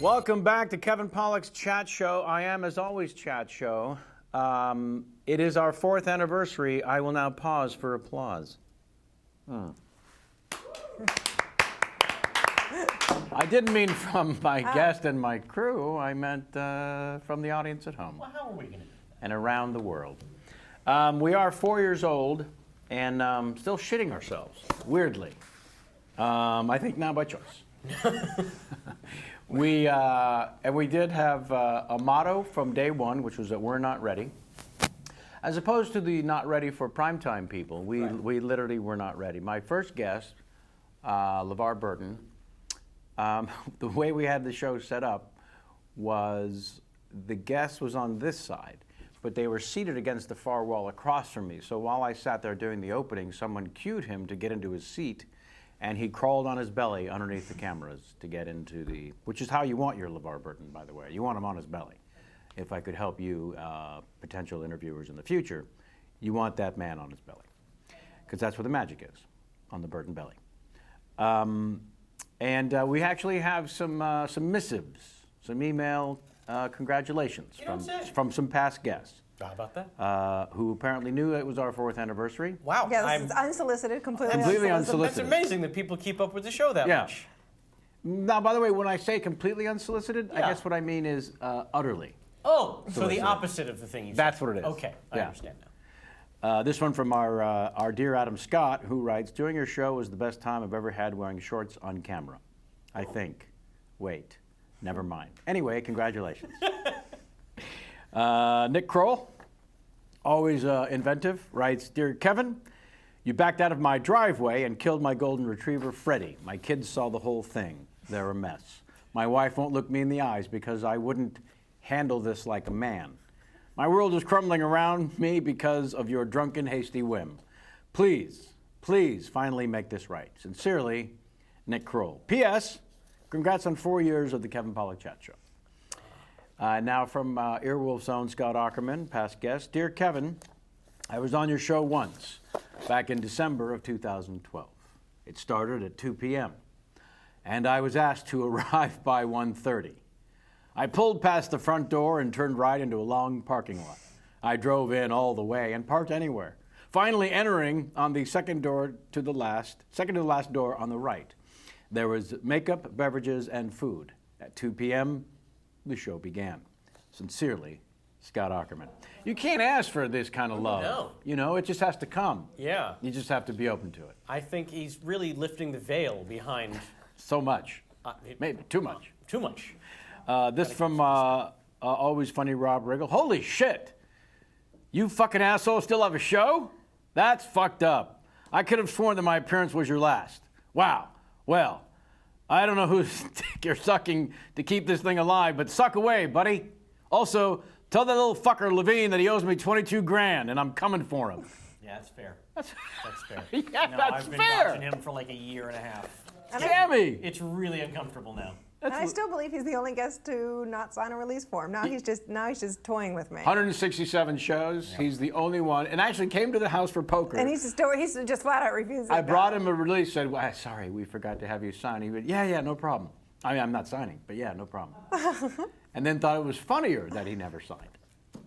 Welcome back to Kevin Pollak's Chat Show. I am, as always, Chat Show. It is our 4th anniversary. I will now pause for applause. I didn't mean from my guest and my crew. I meant from the audience at home. Well, how are we going to do that? And around the world. We are 4 years old and still shitting ourselves, weirdly. I think not by choice. We did have a motto from day one, which was that we're not ready. As opposed to the not ready for primetime people, we literally were not ready. My first guest, LeVar Burton, the way we had the show set up was the guest was on this side, but they were seated against the far wall across from me. So while I sat there doing the opening, someone cued him to get into his seat, and he crawled on his belly underneath the cameras to get into the, which is how you want your LeVar Burton, by the way. You want him on his belly. If I could help you, potential interviewers in the future, you want that man on his belly, because that's where the magic is, on the Burton belly. We actually have some missives, some email congratulations from some past guests. How about that? Who apparently knew it was our 4th anniversary. Wow. Yeah, this is unsolicited, completely unsolicited. That's amazing that people keep up with the show that much. Now, by the way, when I say completely unsolicited, I guess what I mean is utterly. Oh, so the opposite of the thing you said. That's what it is. Okay, I understand now. This one from our dear Adam Scott, who writes, "Doing your show was the best time I've ever had wearing shorts on camera. I think. Wait, never mind. Anyway, congratulations." Nick Kroll, always inventive, writes, "Dear Kevin, you backed out of my driveway and killed my golden retriever, Freddie. My kids saw the whole thing. They're a mess. My wife won't look me in the eyes because I wouldn't handle this like a man. My world is crumbling around me because of your drunken, hasty whim. Please, please finally make this right. Sincerely, Nick Kroll. P.S. Congrats on 4 years of the Kevin Pollak Chat Show." Now from Earwolf's own Scott Ackerman, past guest. "Dear Kevin, I was on your show once, back in December of 2012. It started at 2 p.m., and I was asked to arrive by 1:30. I pulled past the front door and turned right into a long parking lot. I drove in all the way and parked anywhere, finally entering on the second to the last door on the right. There was makeup, beverages, and food. At 2 p.m., the show began. Sincerely, Scott Ackerman." You can't ask for this kind of love. No. You know, it just has to come. Yeah. You just have to be open to it. I think he's really lifting the veil behind... So much. Maybe too much. Too much. This from Always Funny Rob Riggle. "Holy shit! You fucking asshole still have a show? That's fucked up. I could have sworn that my appearance was your last. Wow. Well, I don't know whose dick you're sucking to keep this thing alive, but suck away, buddy. Also, tell that little fucker Levine that he owes me 22 grand and I'm coming for him." Yeah, that's fair. That's fair. Yeah, no, that's I've been fair. watching him for like a year and a half. Tammy! It's really uncomfortable now. And I still believe he's the only guest to not sign a release form. Now he's just toying with me. 167 shows. Yeah. He's the only one, and actually came to the house for poker. And he's just flat out refusing. I brought him a release. Said, well, "Sorry, we forgot to have you sign." He went, "Yeah, no problem. I mean, I'm not signing, but yeah, no problem." And then thought it was funnier that he never signed.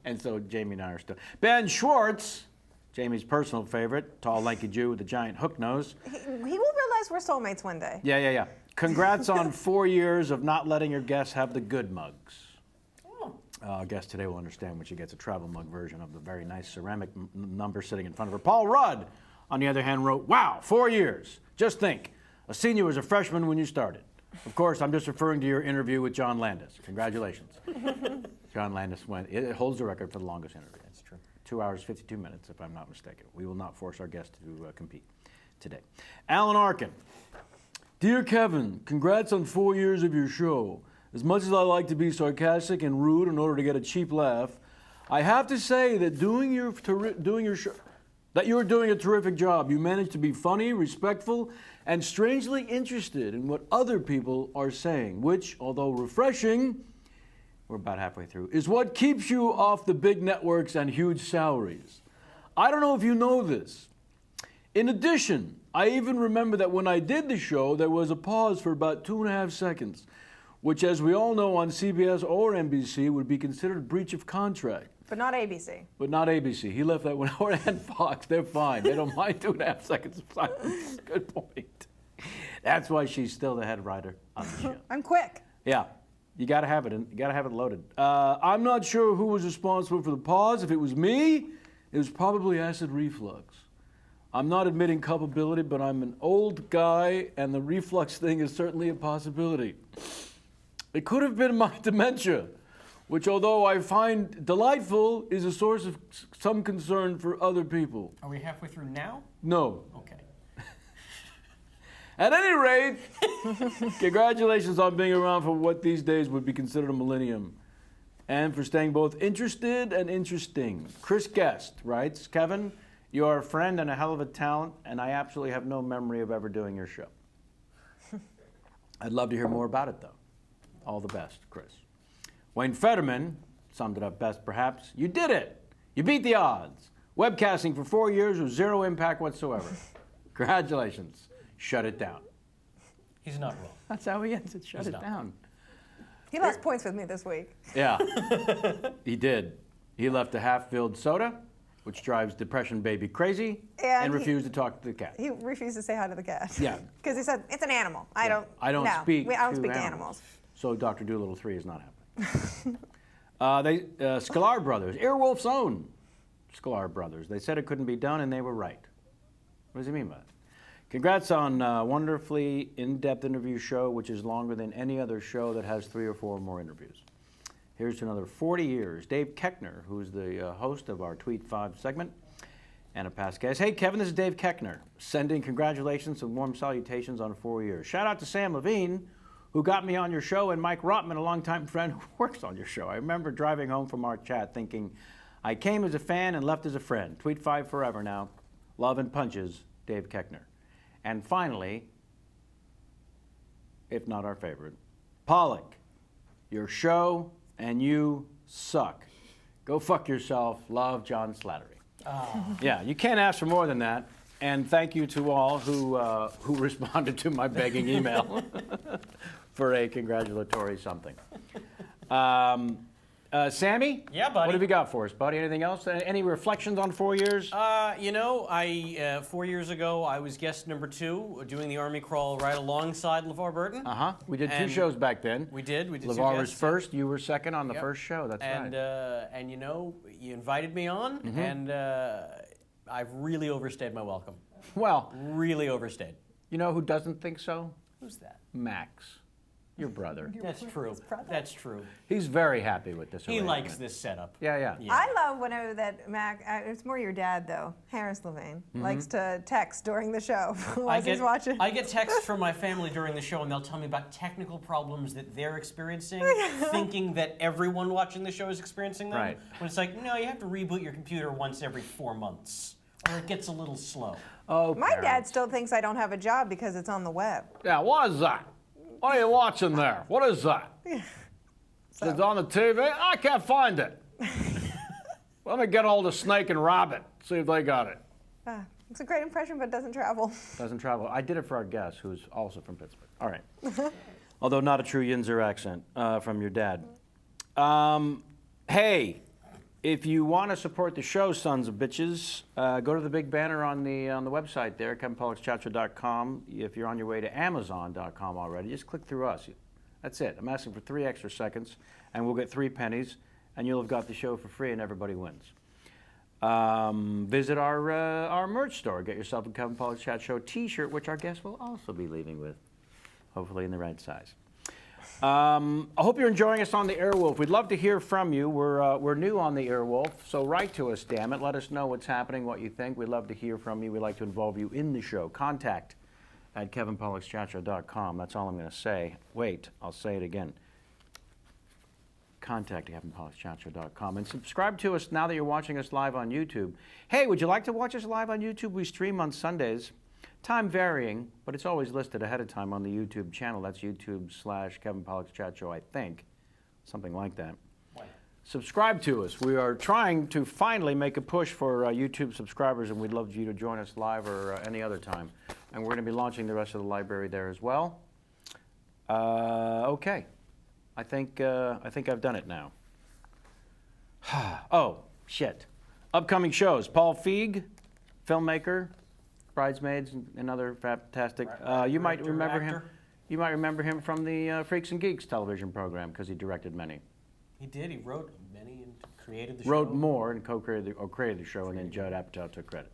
And so Jamie and I are still. Ben Schwartz, Jamie's personal favorite, tall, lanky Jew with a giant hook nose. He will realize we're soulmates one day. Yeah. "Congrats on 4 years of not letting your guests have the good mugs." Our guest today will understand when she gets a travel mug version of the very nice ceramic number sitting in front of her. Paul Rudd, on the other hand, wrote, "Wow, 4 years. Just think, a senior was a freshman when you started. Of course, I'm just referring to your interview with John Landis. Congratulations." John Landis it holds the record for the longest interview. That's true. 2 hours, 52 minutes, if I'm not mistaken. We will not force our guest to compete today. Alan Arkin. "Dear Kevin, congrats on 4 years of your show. As much as I like to be sarcastic and rude in order to get a cheap laugh, I have to say that you're doing a terrific job. You manage to be funny, respectful, and strangely interested in what other people are saying, which, although refreshing, we're about halfway through, is what keeps you off the big networks and huge salaries. I don't know if you know this. In addition, I even remember that when I did the show, there was a pause for about 2.5 seconds which, as we all know, on CBS or NBC would be considered a breach of contract. But not ABC. But not ABC. He left that one out. And Fox, they're fine. They don't mind 2.5 seconds of silence. Good point. That's why she's still the head writer on the show. I'm quick. Yeah, you got to have it. You got to have it loaded. I'm not sure who was responsible for the pause. If it was me, it was probably acid reflux. I'm not admitting culpability, but I'm an old guy, and the reflux thing is certainly a possibility. It could have been my dementia, which, although I find delightful, is a source of some concern for other people. Are we halfway through now? No. Okay. At any rate, congratulations on being around for what these days would be considered a millennium, and for staying both interested and interesting. Chris Guest writes, Kevin, you are a friend and a hell of a talent, and I absolutely have no memory of ever doing your show. I'd love to hear more about it, though. All the best, Chris. Wayne Fetterman summed it up best, perhaps. You did it. You beat the odds. Webcasting for 4 years with zero impact whatsoever. Congratulations. Shut it down. He's not wrong. That's how he ends it. Shut He's it not. down. He lost points with me this week. Yeah, he did. He left a half-filled soda, which drives depression baby crazy, And and refused to talk to the cat. He refused to say hi to the cat. Yeah. Because he said, it's an animal. I don't speak I don't to speak to animals. animals. So Dr. Dolittle 3 is not happening. Sklar Brothers, Earwolf's own Sklar Brothers. They said it couldn't be done, and they were right. What does he mean by that? Congrats on a wonderfully in-depth interview show, which is longer than any other show that has 3 or 4 more interviews. Here's to another 40 years. Dave Keckner, who's the host of our Tweet 5 segment, and a past guest. Hey, Kevin, this is Dave Keckner, sending congratulations and warm salutations on 4 years. Shout out to Sam Levine, who got me on your show, and Mike Rotman, a longtime friend who works on your show. I remember driving home from our chat thinking, I came as a fan and left as a friend. Tweet 5 forever now. Love and punches, Dave Keckner. And finally, if not our favorite, Pollock, your show and you suck. Go fuck yourself. Love, John Slattery. Oh. Yeah, you can't ask for more than that. And thank you to all who responded to my begging email for a congratulatory something. Sammy? Yeah, buddy. What have you got for us, buddy? Anything else? Any reflections on 4 years? You know, 4 years ago, I was guest number 2 doing the Army Crawl right alongside LeVar Burton. Uh-huh. We did 2 And shows back then. We did 2 LeVar was guests. first, you were second on the Yep. first show, that's And, right. and you know, you invited me on, and I've really overstayed my welcome. Well, Really overstayed. you know who doesn't think so? Who's that? Max, your brother. That's true. That's true. He's very happy with this He arrangement. likes this setup. Yeah. I love whenever that Mac, it's more your dad though, Harris Levine, likes to text during the show while he's watching. I get texts from my family during the show, and they'll tell me about technical problems that they're experiencing, thinking that everyone watching the show is experiencing them. Right. When it's like, no, you have to reboot your computer once every 4 months, or it gets a little slow. Oh, My dad parents. still thinks I don't have a job because it's on the web. Yeah, what is that? What are you watching there? What is that? It's on the TV? I can't find it. Let me get hold of Snake and Rabbit, see if they got it. It's a great impression, but doesn't travel. Doesn't travel. I did it for our guest, who's also from Pittsburgh. All right. Although not a true Yinzer accent from your dad. Hey, if you want to support the show, sons of bitches, go to the big banner on the website there, KevinPollock'sChatShow.com. If you're on your way to Amazon.com already, just click through us. That's it. I'm asking for 3 extra seconds, and we'll get 3 pennies, and you'll have got the show for free, and everybody wins. Visit our merch store. Get yourself a Kevin Pollock's Chat Show T-shirt, which our guest will also be leaving with, hopefully in the right size. I hope you're enjoying us on the Airwolf. We'd love to hear from you. We're new on the Airwolf, so write to us, damn it. Let us know what's happening, what you think. We'd love to hear from you. We'd like to involve you in the show. Contact at KevinPollock'sChatShow.com. That's all I'm going to say. Wait, I'll say it again. Contact KevinPollock'sChatShow.com and subscribe to us now that you're watching us live on YouTube. Hey, would you like to watch us live on YouTube? We stream on Sundays. Time varying, but it's always listed ahead of time on the YouTube channel. That's YouTube/Kevin Pollock's Chat Show, I think. Something like that. Right. Subscribe to us. We are trying to finally make a push for YouTube subscribers, and we'd love you to join us live or any other time. And we're going to be launching the rest of the library there as well. Okay. I think I've done it now. Oh, shit. Upcoming shows. Paul Feig, filmmaker, Bridesmaids, and other fantastic. You might remember him. You might remember him from the Freaks and Geeks television program because he directed many. He did. He wrote many and created the show. Wrote more and co-created created the show, and then Judd Apatow took credit.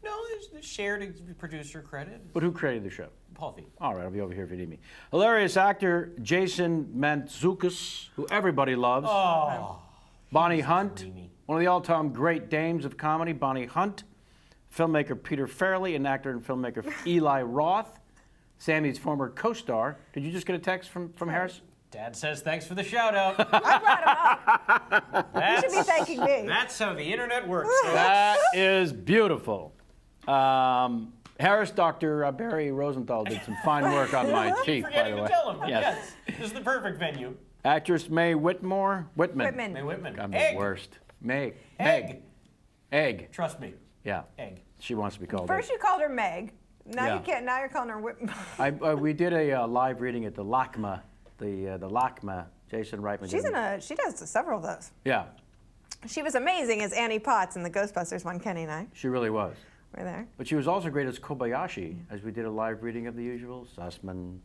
No, there's shared producer credit. But who created the show? Paul Feig. All right, I'll be over here if you need me. Hilarious actor Jason Mantzoukas, who everybody loves. Oh. Bonnie Hunt, dreamy. one of the all-time great dames of comedy, Bonnie Hunt. Filmmaker Peter Farrelly, and actor and filmmaker Eli Roth. Sammy's former co-star. Did you just get a text from Harris? Dad says thanks for the shout out. I brought him up. You should be thanking me. That's how the internet works. That is beautiful. Harris, Dr. Barry Rosenthal did some fine work on my teeth, by Forgetting the to way. tell him. But Yes. yes. This is the perfect venue. Actress Mae Whitman. May Whitman. I'm Egg. the worst. Meg. Egg. Egg. Trust me. Yeah. Egg. She wants to be called First Egg. you called her Meg. Now Yeah. you can't. Now you're calling her Whitman. We did a live reading at the LACMA, the LACMA. Jason Reitman. She does several of those. Yeah, She was amazing as Annie Potts in the Ghostbusters one. Kenny and I she really was. were there. But she was also great as Kobayashi, as we did a live reading of The Usual. Sussman.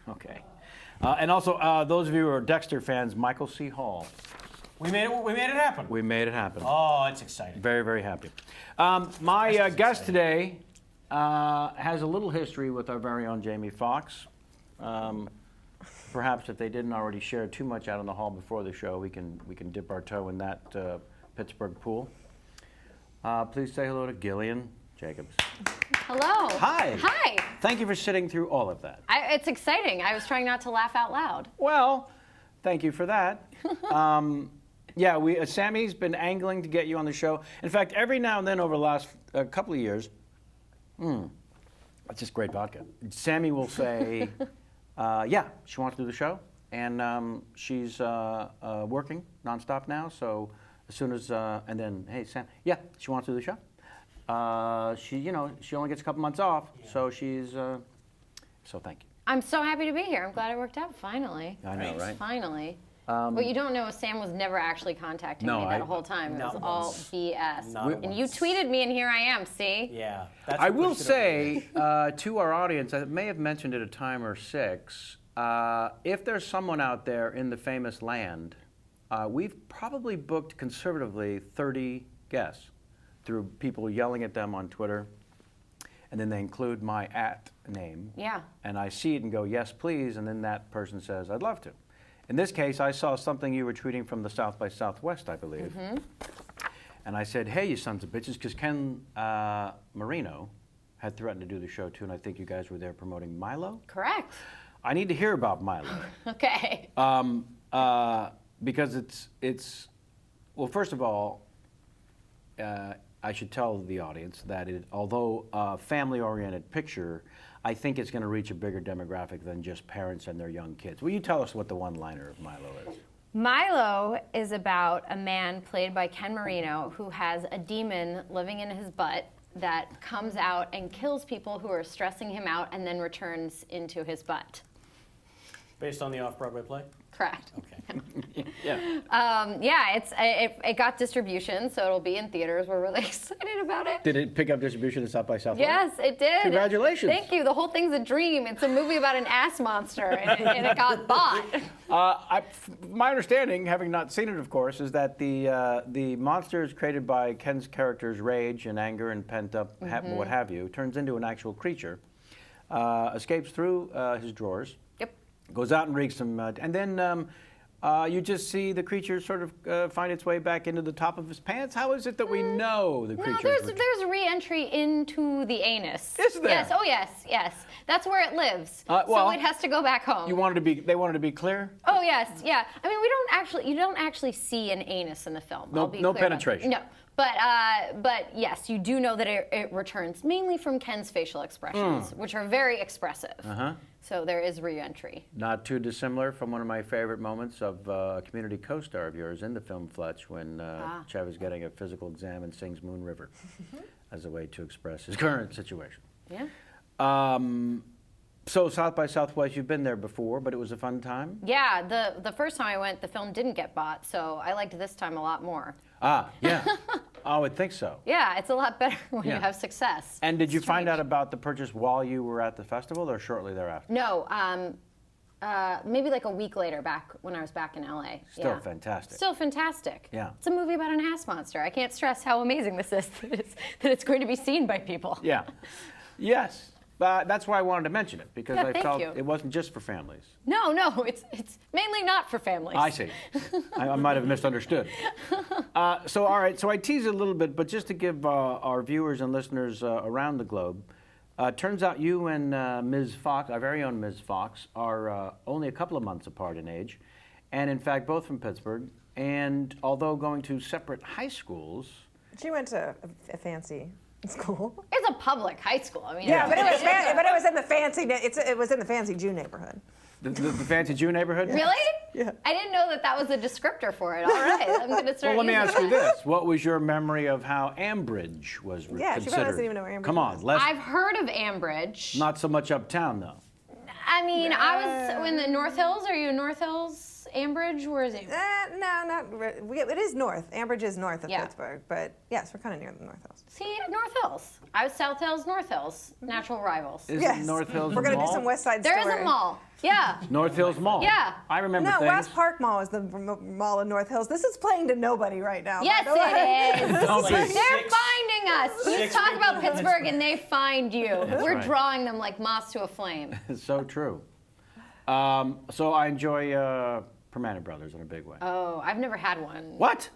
Okay. And also, those of you who are Dexter fans, Michael C. Hall. We made it happen. We made it happen. Oh, it's exciting. Very, very happy. My guest today has a little history with our very own Jamie Foxx. Perhaps if they didn't already share too much out in the hall before the show, we can dip our toe in that Pittsburgh pool. Please say hello to Gillian Jacobs. Hello. Hi. Hi. Thank you for sitting through all of that. It's exciting. I was trying not to laugh out loud. Well, thank you for that. Yeah, Sammy's been angling to get you on the show. In fact, every now and then over the last couple of years, that's just great vodka. Sammy will say, yeah, she wants to do the show, and she's working nonstop now. So as soon as, and then, hey, Sam, yeah, she wants to do the show. She only gets a couple months off, so she's, so thank you. I'm so happy to be here. I'm glad it worked out finally. I know, right? Finally. What you don't know is Sam was never actually contacting me that whole time. It was Not all once. BS. Not And you tweeted me, and here I am. See? Yeah. That's I what will pushed it over the say edge. to our audience, I may have mentioned it a time or six, if there's someone out there in the famous land, we've probably booked conservatively 30 guests through people yelling at them on Twitter, and then they include my @name. Yeah. And I see it and go, yes, please, and then that person says, I'd love to. In this case, I saw something you were tweeting from the South by Southwest, I believe. Mm-hmm. And I said, hey, you sons of bitches, because Ken Marino had threatened to do the show too, and I think you guys were there promoting Milo. Correct. I need to hear about Milo. Okay. Because it's well, first of all, I should tell the audience that although a family-oriented picture, I think it's going to reach a bigger demographic than just parents and their young kids. Will you tell us what the one-liner of Milo is? Milo is about a man played by Ken Marino who has a demon living in his butt that comes out and kills people who are stressing him out and then returns into his butt. Based on the off-Broadway play? Correct. Okay. Yeah. It got distribution, so it'll be in theaters. We're really excited about it. Did it pick up distribution at South by Southwest? Yes, it did. Congratulations. Thank you. The whole thing's a dream. It's a movie about an ass monster, and it got bought. My understanding, having not seen it, of course, is that the monster is created by Ken's character's rage and anger and pent-up what have you, turns into an actual creature, escapes through his drawers, Yep. goes out and wreaks some, and then you just see the creature sort of find its way back into the top of his pants. How is it that we know the No, creature? there's re-entry into the anus. Is there? Yes. Oh, yes. That's where it lives. well, so it has to go back home. They wanted to be clear? Oh yes, yeah. I mean, you don't actually see an anus in the film. No- I'll be no clear about penetration. that. No, but yes, you do know that it returns mainly from Ken's facial expressions, which are very expressive. So there is re-entry. Not too dissimilar from one of my favorite moments of a community co-star of yours in the film Fletch when Chev is getting a physical exam and sings Moon River as a way to express his current situation. Yeah. So South by Southwest, you've been there before, but it was a fun time? Yeah, the first time I went, the film didn't get bought, so I liked this time a lot more. Ah, yeah. I would think so. Yeah, it's a lot better when Yeah. you have success. And did you find Strange. out about the purchase while you were at the festival or shortly thereafter? No, maybe like a week later, back when I was back in LA. Still Yeah. fantastic. Still fantastic. Yeah. It's a movie about an ass monster. I can't stress how amazing this is, that it's going to be seen by people. Yeah. Yes. That's why I wanted to mention it, because Yeah, I thank felt you. it wasn't just for families. No, it's mainly not for families. I see. I might have misunderstood. So, all right, so I teased it a little bit, but just to give our viewers and listeners around the globe, turns out you and Ms. Fox, our very own Ms. Fox, are only a couple of months apart in age, and in fact, both from Pittsburgh. And although going to separate high schools, She went to a fancy school. It's a public high school. I mean, Yeah, but it was in the fancy. It was in the fancy Jew neighborhood. the fancy Jew neighborhood? Really? Yeah. I didn't know that was a descriptor for it. All right, I'm going to start Well, let me using ask you it. this. What was your memory of how Ambridge was Yeah, she considered? probably doesn't even know where Ambridge Come on, is. less, I've heard of Ambridge. not so much uptown, though. I mean, I was in the North Hills. Are you in North Hills, Ambridge? Where is it? No, not. It is north. Ambridge is north of Yeah. Pittsburgh, but yes, we're kind of near the North Hills. See, North Hills. I was South Hills, North Hills. Natural rivals. Is Yes. North Hills We're a gonna mall? do some West Side There Story. is a mall. Yeah. North Hills Mall. Yeah. I remember No, things. West Park Mall is the mall in North Hills. This is playing to nobody right now. Yes, by the way. it is. Don't Like be. They're six- finding us. You six talk people about in Pittsburgh and they find you. We're right. drawing them like moths to a flame. It's so true. So I enjoy Permana Brothers in a big way. Oh, I've never had one. What?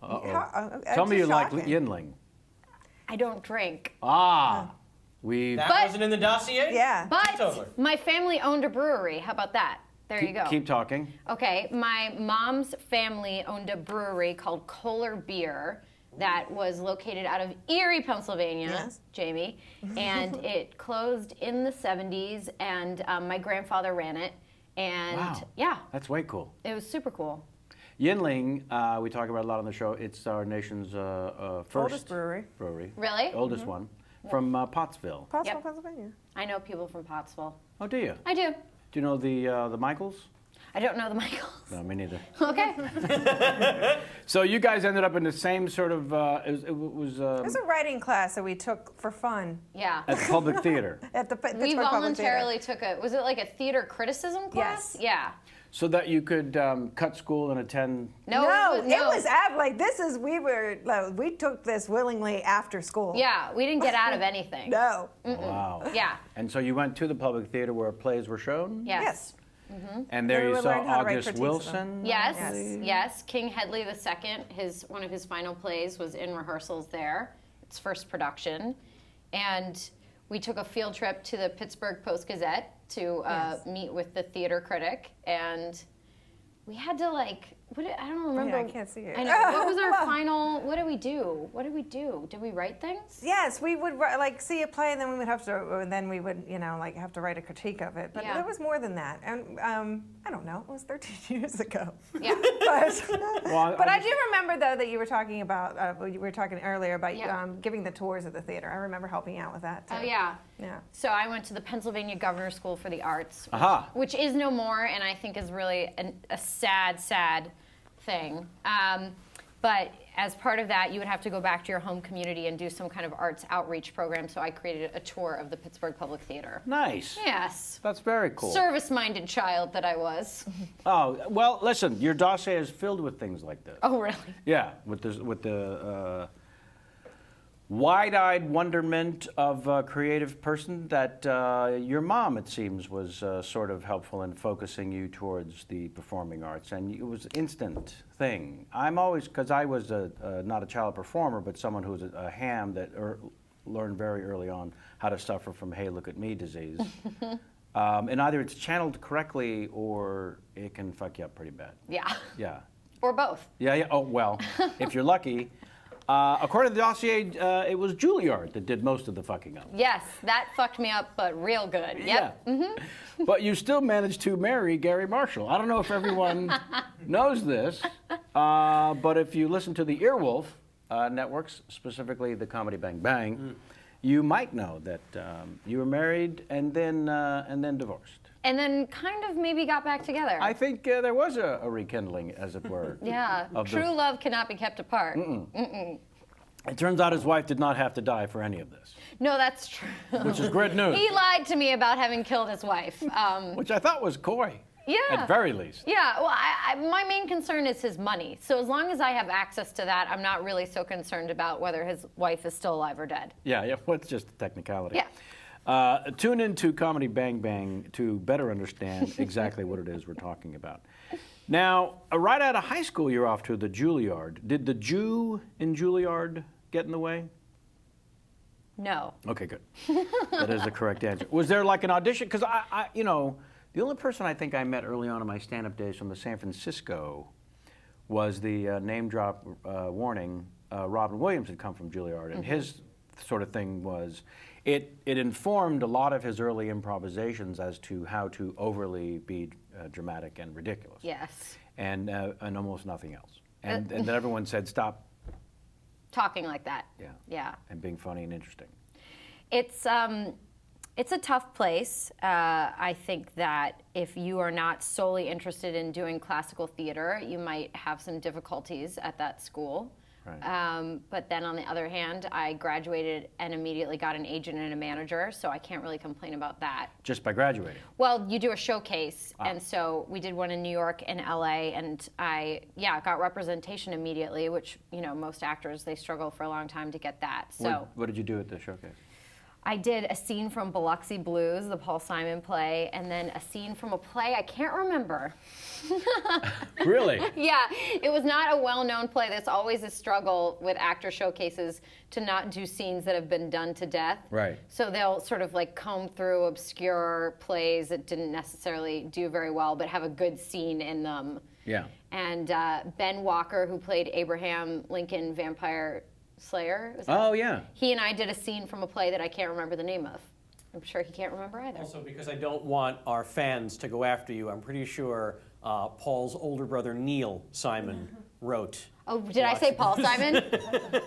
Uh-oh. Tell me you like Yinling. I don't drink. Ah. We That But- wasn't in the dossier? Yeah. Teetotaler. But my family owned a brewery. How about that? There you go. keep talking. Okay, my mom's family owned a brewery called Kohler Beer that was located out of Erie, Pennsylvania, Yes. Jamie, and it closed in the 70s, and my grandfather ran it, and Wow. yeah, That's way cool. it was super cool. Yinling, we talk about a lot on the show. It's our nation's first Oldest brewery. Really? Oldest one. From Pottsville. Pottsville, Yep. Pennsylvania. I know people from Pottsville. Oh, do you? I do. Do you know the Michaels? I don't know the Michaels. No, me neither. Okay. So you guys ended up in the same sort of, it was It was a writing class that we took for fun Yeah. at the public theater. at the Pittsburgh We Public voluntarily took was it like a theater criticism class? Yes. Yeah. So that you could cut school and attend. No, Theater. No, it was like this is we took this willingly after school. Yeah, we didn't get out of anything. No. Wow. Yeah. And so you went to the public theater where plays were shown? Yes. Yes. And there Where you we saw learned how to write August critiques of them. Wilson? Yes, Yes. yes. King Hedley II, one of his final plays was in rehearsals there. Its first production, and we took a field trip to the Pittsburgh Post-Gazette to Yes. meet with the theater critic, and we had to I don't remember. I can't see it. I know. What was our final? What did we do? Did we write things? Yes, we would see a play, and then we would have to write a critique of it. But Yeah. there was more than that, and I don't know. It was 13 years ago. Yeah. But I do remember though that you were talking about. You were talking earlier about Yeah. giving the tours of the theater. I remember helping out with that. Too. Oh yeah. Yeah. So I went to the Pennsylvania Governor School for the Arts, Aha. which is no more, and I think is really a sad, sad thing. But as part of that, you would have to go back to your home community and do some kind of arts outreach program. So I created a tour of the Pittsburgh Public Theater. Nice. Yes. That's very cool. Service-minded child that I was. Oh, well, listen, your dossier is filled with things like this. Oh, really? Yeah, with the wide-eyed wonderment of a creative person that your mom, it seems, was sort of helpful in focusing you towards the performing arts, and it was an instant thing. I'm always, because I was not a child performer, but someone who was a ham that learned very early on how to suffer from "Hey, look at me" disease. And either it's channeled correctly or it can fuck you up pretty bad. Yeah. Yeah. Or both. Yeah. Oh, well, if you're lucky. According to the dossier, it was Juilliard that did most of the fucking up. Yes, that fucked me up, but real good. Yep. Yeah. But you still managed to marry Gary Marshall. I don't know if everyone knows this, but if you listen to the Earwolf networks, specifically the Comedy Bang Bang, you might know that you were married and then divorced. And then kind of maybe got back together. I think there was a rekindling, as it were. Yeah, true love cannot be kept apart. It turns out his wife did not have to die for any of this, No, that's true. which is great news. He lied to me about having killed his wife. Which I thought was coy. Yeah. At very least. Yeah, well, my main concern is his money. So as long as I have access to that, I'm not really so concerned about whether his wife is still alive or dead. Yeah, well, it's just a technicality. Yeah. Tune in to Comedy Bang Bang to better understand exactly what it is we're talking about. Now, right out of high school, you're off to the Juilliard. Did the Jew in Juilliard get in the way? No. Okay, good. That is the correct answer. Was there like an audition? Because you know, the only person I think I met early on in my stand-up days from the San Francisco was the name drop warning. Robin Williams had come from Juilliard, and his sort of thing was, it informed a lot of his early improvisations as to how to overly be dramatic and ridiculous. Yes. And almost nothing else. And then everyone said, stop. Talking like that. Yeah. Yeah. And being funny and interesting. It's a tough place. I think that if you are not solely interested in doing classical theater, you might have some difficulties at that school. Right. But then on the other hand, I graduated and immediately got an agent and a manager, so I can't really complain about that. Just by graduating? Well, you do a showcase, and so we did one in New York and LA, and I got representation immediately, which, you know, most actors, they struggle for a long time to get that. So What did you do at the showcase? I did a scene from Biloxi Blues, the Paul Simon play, and then a scene from a play I can't remember. Really? Yeah, it was not a well-known play. There's always a struggle with actor showcases to not do scenes that have been done to death. Right. So they'll sort of like comb through obscure plays that didn't necessarily do very well, but have a good scene in them. Yeah. And Ben Walker, who played Abraham Lincoln, Vampire Slayer. Oh, yeah. He and I did a scene from a play that I can't remember the name of. I'm sure he can't remember either. Also, because I don't want our fans to go after you, I'm pretty sure Paul's older brother Neil Simon wrote. Oh, did I say Paul Simon?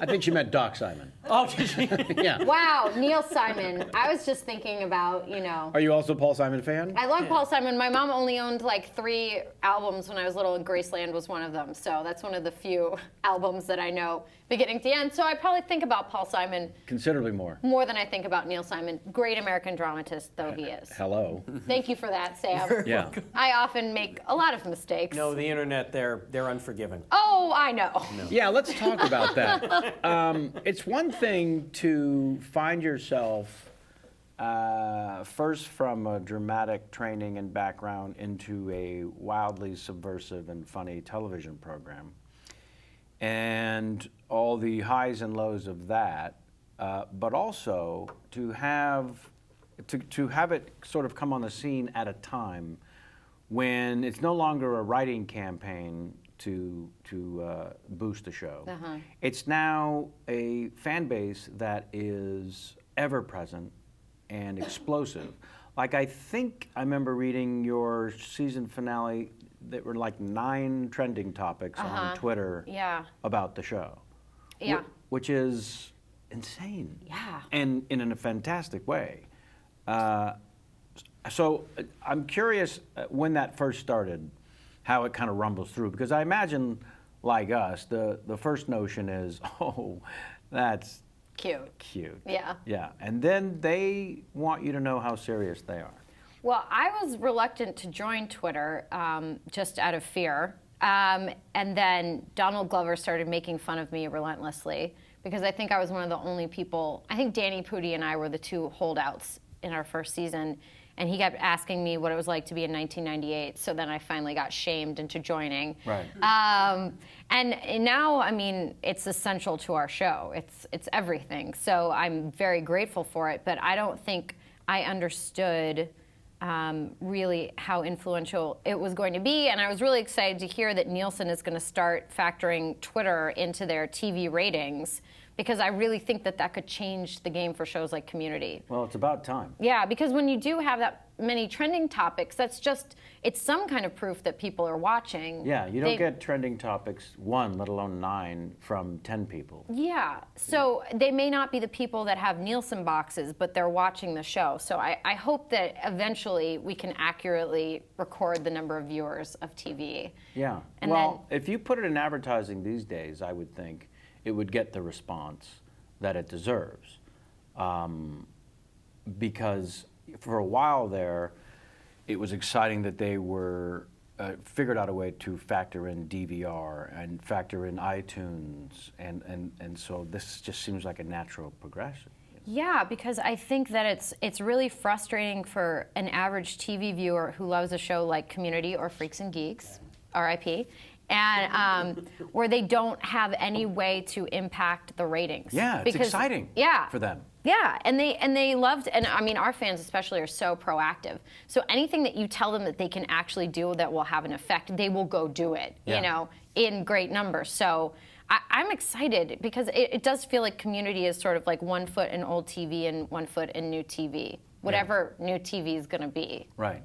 I think she meant Doc Simon. Oh, did you? Yeah. Wow, Neil Simon. I was just thinking about, you know. Are you also a Paul Simon fan? I love Paul Simon. My mom only owned like 3 albums when I was little, and Graceland was one of them. So that's one of the few albums that I know beginning to end. So I probably think about Paul Simon Considerably more. more than I think about Neil Simon. Great American dramatist, though he is. Hello. Thank you for that, Sam. Yeah. I often make a lot of mistakes. No, the internet, they're unforgiving. Oh, I know. Yeah, let's talk about that. It's one thing to find yourself first from a dramatic training and background into a wildly subversive and funny television program, and all the highs and lows of that, but also to have it sort of come on the scene at a time when it's no longer a writing campaign to boost the show. It's now a fan base that is ever present and explosive. Like, I think I remember reading your season finale, there were like 9 trending topics on Twitter about the show. Yeah. Which is insane. Yeah. And in a fantastic way. So I'm curious when that first started, how it kind of rumbles through, because I imagine, like us, the first notion is, oh, that's cute. Yeah. Yeah, and then they want you to know how serious they are. Well, I was reluctant to join Twitter just out of fear. And then Donald Glover started making fun of me relentlessly because I think I was one of the only people, I think Danny Pudi and I were the 2 holdouts in our first season. And he kept asking me what it was like to be in 1998. So then I finally got shamed into joining. Right. And now, I mean, it's essential to our show. It's everything. So I'm very grateful for it. But I don't think I understood really how influential it was going to be. And I was really excited to hear that Nielsen is going to start factoring Twitter into their TV ratings, because I really think that that could change the game for shows like Community. Well, it's about time. Yeah, because when you do have that many trending topics, it's some kind of proof that people are watching. Yeah, you don't get trending topics 1, let alone 9, from 10 people. Yeah, so they may not be the people that have Nielsen boxes, but they're watching the show. So I hope that eventually we can accurately record the number of viewers of TV. Yeah, And well, if you put it in advertising these days, I would think it would get the response that it deserves. Because for a while there, it was exciting that they were figured out a way to factor in DVR and factor in iTunes, and so this just seems like a natural progression. Yeah, because I think that it's really frustrating for an average TV viewer who loves a show like Community or Freaks and Geeks, RIP, and where they don't have any way to impact the ratings. Yeah, it's exciting for them. Yeah, and they loved, and I mean, our fans especially are so proactive. So anything that you tell them that they can actually do that will have an effect, they will go do it, you know, in great numbers. So I'm excited because it does feel like Community is sort of like 1 foot in old TV and 1 foot in new TV, whatever new TV is going to be. Right.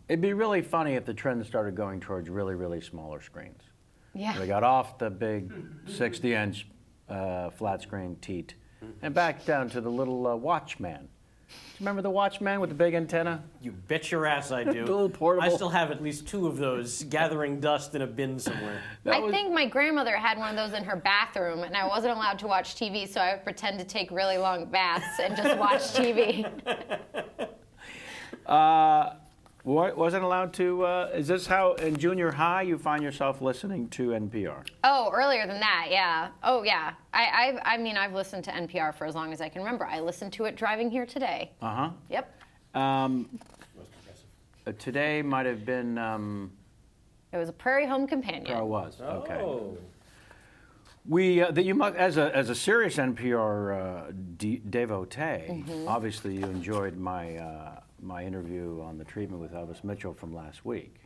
It'd be really funny if the trend started going towards really, really smaller screens. Yeah. They got off the big 60-inch flat screen teat and back down to the little Watchman. Do you remember the Watchman with the big antenna? You bet your ass I do. Little portable. I still have at least 2 of those gathering dust in a bin somewhere. I think my grandmother had one of those in her bathroom, and I wasn't allowed to watch TV, so I would pretend to take really long baths and just watch TV. Wasn't allowed to, is this how in junior high you find yourself listening to NPR? Oh, earlier than that, yeah. Oh, yeah. I mean, I've listened to NPR for as long as I can remember. I listened to it driving here today. Uh-huh. Yep. Today might have been... It was a Prairie Home Companion. Oh, it was, okay. Oh. That you must, as a serious NPR devotee, obviously you enjoyed my interview on the treatment with Elvis Mitchell from last week.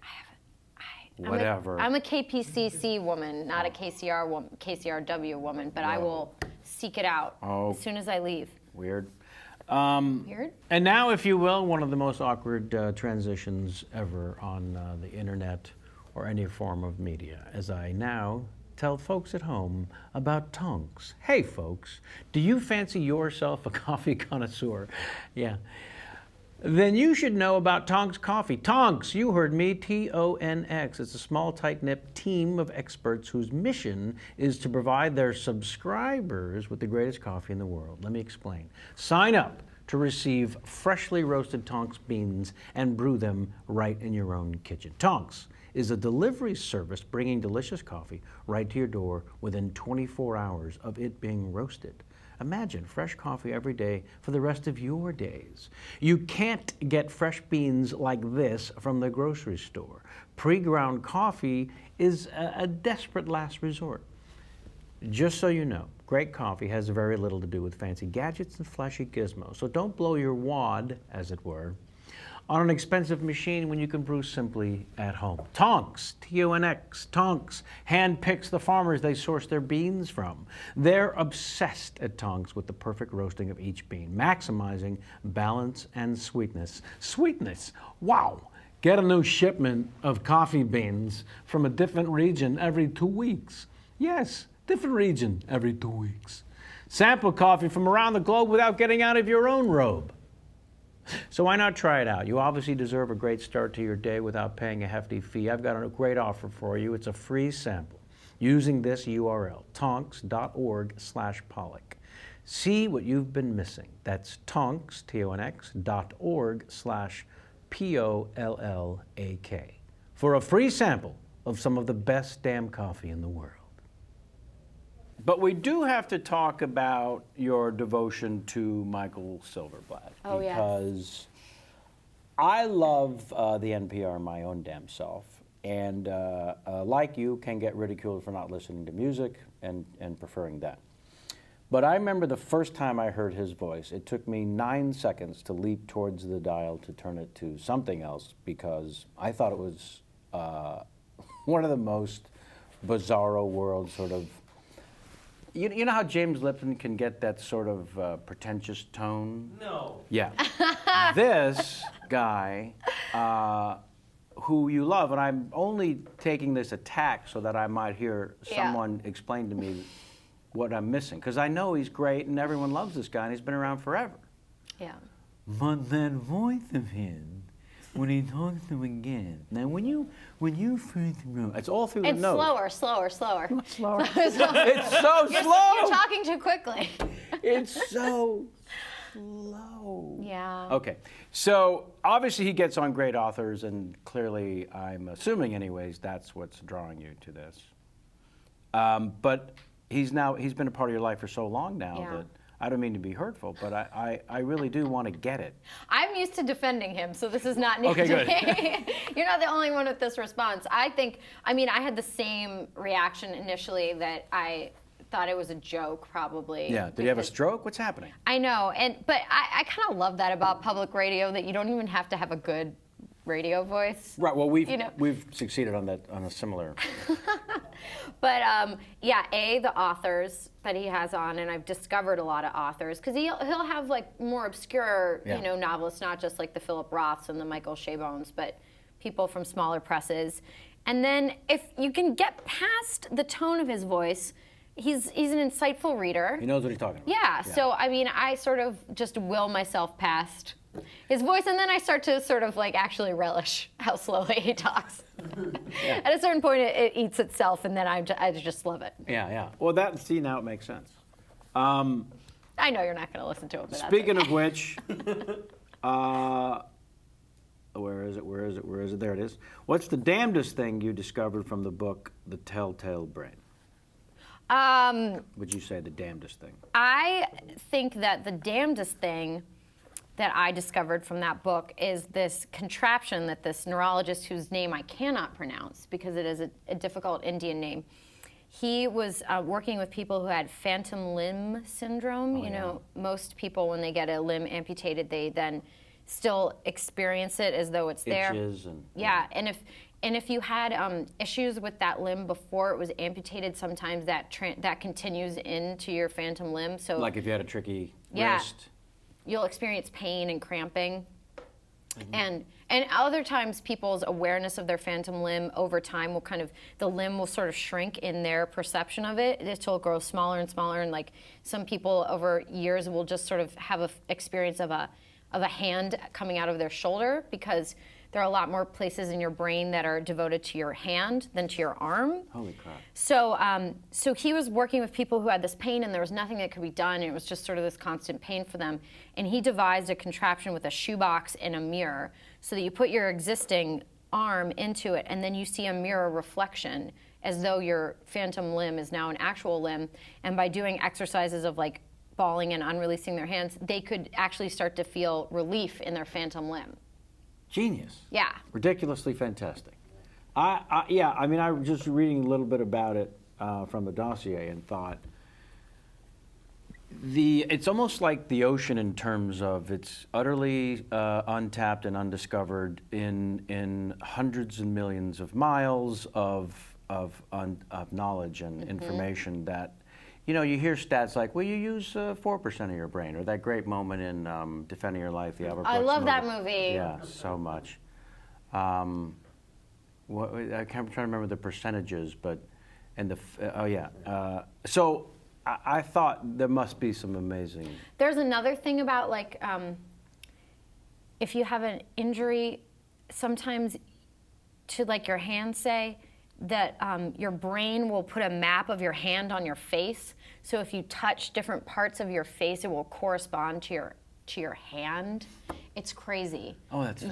Whatever. I'm a KPCC woman, not a KCRW woman, but I will seek it out as soon as I leave. Weird. Weird? And now, if you will, one of the most awkward transitions ever on the internet or any form of media, as I now tell folks at home about Tonks. Hey, folks, do you fancy yourself a coffee connoisseur? Yeah. Then you should know about Tonks Coffee. Tonks, you heard me, T-O-N-X. It's a small, tight-knit team of experts whose mission is to provide their subscribers with the greatest coffee in the world. Let me explain. Sign up to receive freshly roasted Tonks beans and brew them right in your own kitchen. Tonks is a delivery service bringing delicious coffee right to your door within 24 hours of it being roasted. Imagine fresh coffee every day for the rest of your days. You can't get fresh beans like this from the grocery store. Pre-ground coffee is a desperate last resort. Just so you know, great coffee has very little to do with fancy gadgets and flashy gizmos, so don't blow your wad, as it were, on an expensive machine when you can brew simply at home. Tonks, T-O-N-X, Tonks, hand-picks the farmers they source their beans from. They're obsessed at Tonks with the perfect roasting of each bean, maximizing balance and sweetness. Sweetness, wow! Get a new shipment of coffee beans from a different region every 2 weeks. Yes, different region every 2 weeks. Sample coffee from around the globe without getting out of your own robe. So why not try it out? You obviously deserve a great start to your day without paying a hefty fee. I've got a great offer for you. It's a free sample using this URL, tonks.org/Pollock. See what you've been missing. That's tonks, tonks.org/POLLAK for a free sample of some of the best damn coffee in the world. But we do have to talk about your devotion to Michael Silverblatt. Oh, yes. Because I love the NPR my own damn self. And like you, can get ridiculed for not listening to music and preferring that. But I remember the first time I heard his voice, it took me 9 seconds to leap towards the dial to turn it to something else because I thought it was one of the most bizarro world sort of You know how James Lipton can get that sort of pretentious tone? No. Yeah. This guy, who you love, and I'm only taking this attack so that I might hear someone explain to me what I'm missing. Because I know he's great and everyone loves this guy and he's been around forever. Yeah. But that voice of his, when he talks to him again. Now, when you first wrote, it's all through the It's notes. slower. Slower. It's so You're slow. talking too quickly. It's so slow. Yeah. Okay, so obviously he gets on great authors, and clearly, I'm assuming, anyways, that's what's drawing you to this. But he's been a part of your life for so long now that. I don't mean to be hurtful, but I really do want to get it. I'm used to defending him, so this is not new Okay, to good. me. You're not the only one with this response. I had the same reaction initially, that I thought it was a joke, probably. Yeah. Did he have a stroke? What's happening? I know, but I kind of love that about public radio, that you don't even have to have a good radio voice. Right. Well, we've succeeded on a similar. But the authors that he has on, and I've discovered a lot of authors, because he'll have like more obscure novelists, not just like the Philip Roths and the Michael Chabons, but people from smaller presses. And then if you can get past the tone of his voice, he's an insightful reader. He knows what he's talking about. Yeah. So I sort of just will myself past his voice, and then I start to sort of like actually relish how slowly he talks. At a certain point, it eats itself, and then I just love it. Yeah. Well, now it makes sense. I know you're not going to listen to it, but Speaking of which, where is it? There it is. What's the damnedest thing you discovered from the book, The Telltale Brain? Would you say the damnedest thing? I think that the damnedest thing that I discovered from that book is this contraption that this neurologist, whose name I cannot pronounce because it is a difficult Indian name, he was working with people who had phantom limb syndrome. Most people, when they get a limb amputated, they then still experience it as though it's there. Itches and And if you had issues with that limb before it was amputated, sometimes that continues into your phantom limb. So like if you had a tricky wrist. You'll experience pain and cramping. And other times people's awareness of their phantom limb over time will the limb will sort of shrink in their perception of it until it grows smaller and smaller. And like some people over years will just sort of have an experience of a hand coming out of their shoulder, because there are a lot more places in your brain that are devoted to your hand than to your arm. Holy crap. So he was working with people who had this pain, and there was nothing that could be done, and it was just sort of this constant pain for them. And he devised a contraption with a shoebox and a mirror, so that you put your existing arm into it, and then you see a mirror reflection as though your phantom limb is now an actual limb. And by doing exercises of like balling and unreleasing their hands, they could actually start to feel relief in their phantom limb. Genius. Yeah. Ridiculously fantastic. I was just reading a little bit about it from the dossier and thought it's almost like the ocean in terms of it's utterly untapped and undiscovered in hundreds and millions of miles of knowledge and information that. You hear stats like, well, you use 4% of your brain, or that great moment in Defending Your Life, the Albert I Brooks love that movie. Yeah, so much. I can't try to remember the percentages, but so I thought there must be some amazing. There's another thing about like if you have an injury, sometimes to like your hand, say, that your brain will put a map of your hand on your face. So if you touch different parts of your face, it will correspond to your hand. It's crazy. Oh, that's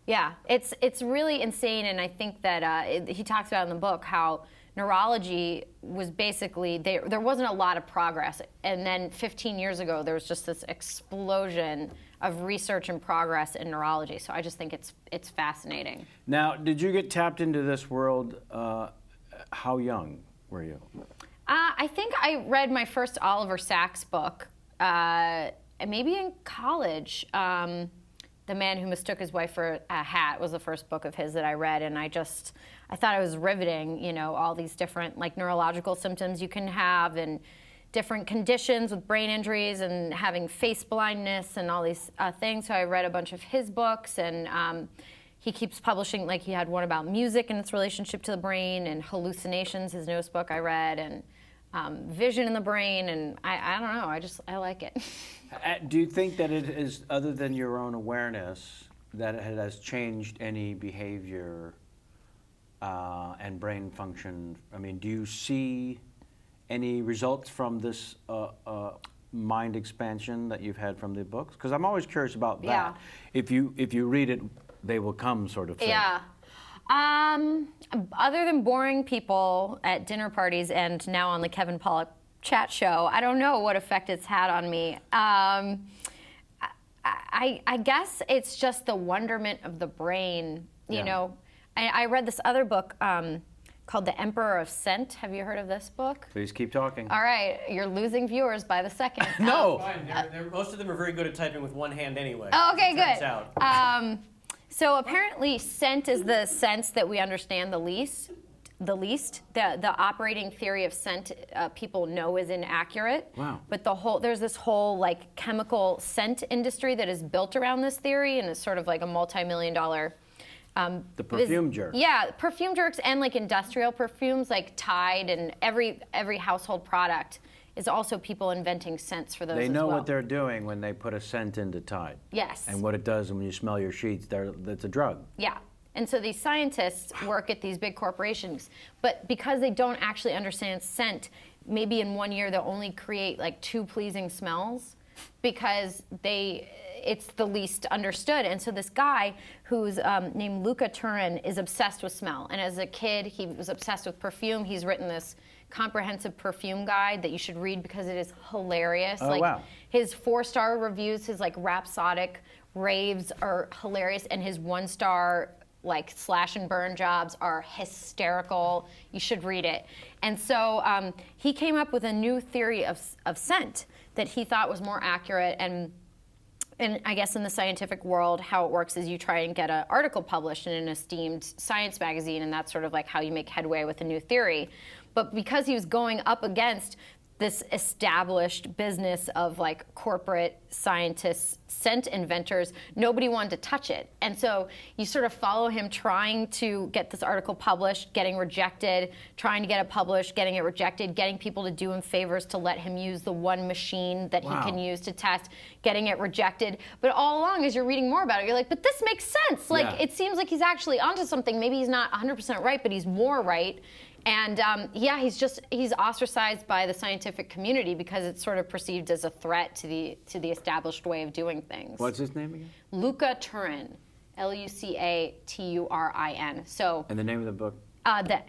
yeah. It's really insane, and I think that he talks about in the book how neurology was basically there wasn't a lot of progress, and then 15 years ago there was just this explosion of research and progress in neurology. So I just think it's fascinating. Now, did you get tapped into this world? How young were you? I think I read my first Oliver Sacks book, maybe in college. The Man Who Mistook His Wife for a Hat was the first book of his that I read, and I thought it was riveting. All these different like neurological symptoms you can have, and different conditions with brain injuries and having face blindness and all these things. So I read a bunch of his books, and he keeps publishing, like he had one about music and its relationship to the brain, and hallucinations, his newest book I read, and vision in the brain, and I don't know, I like it. Do you think that it is, other than your own awareness, that it has changed any behavior and brain function? I mean, do you see any results from this mind expansion that you've had from the books? Because I'm always curious about that. Yeah. If you read it, they will come, sort of thing. Yeah. Other than boring people at dinner parties and now on the Kevin Pollak chat show, I don't know what effect it's had on me. I guess it's just the wonderment of the brain. You know, I read this other book called The Emperor of Scent. Have you heard of this book? Please keep talking. All right, you're losing viewers by the second. No. Fine. Most of them are very good at typing with one hand anyway. Oh, okay, it turns good. out. So apparently, scent is the sense that we understand the least. The operating theory of scent people know is inaccurate. Wow. But there's this whole like chemical scent industry that is built around this theory, and it's sort of like a multi-million-dollar. The perfume jerk. Yeah, perfume jerks and like industrial perfumes, like Tide, and every household product is also people inventing scents for those. They as know well. what they're doing when they put a scent into Tide. Yes. And what it does when you smell your sheets, that's a drug. Yeah. And so these scientists work at these big corporations, but because they don't actually understand scent, maybe in 1 year they'll only create like 2 pleasing smells because it's the least understood. And so this guy who's named Luca Turin is obsessed with smell. And as a kid, he was obsessed with perfume. He's written this comprehensive perfume guide that you should read because it is hilarious. Oh, wow. His 4-star reviews, his like rhapsodic raves are hilarious, and his 1-star like slash and burn jobs are hysterical. You should read it. And so he came up with a new theory of scent that he thought was more accurate. And I guess in the scientific world, how it works is you try and get an article published in an esteemed science magazine, and that's sort of like how you make headway with a new theory. But because he was going up against this established business of like corporate scientists, scent inventors, nobody wanted to touch it. And so you sort of follow him trying to get this article published, getting rejected, trying to get it published, getting it rejected, getting people to do him favors to let him use the one machine that Wow. he can use to test, getting it rejected. But all along, as you're reading more about it, you're like, but this makes sense. Like, Yeah. it seems like he's actually onto something. Maybe he's not 100% right, but he's more right. And he's ostracized by the scientific community because it's sort of perceived as a threat to the established way of doing things. What's his name again? Luca Turin, Lucaturin. So And the name of the book? the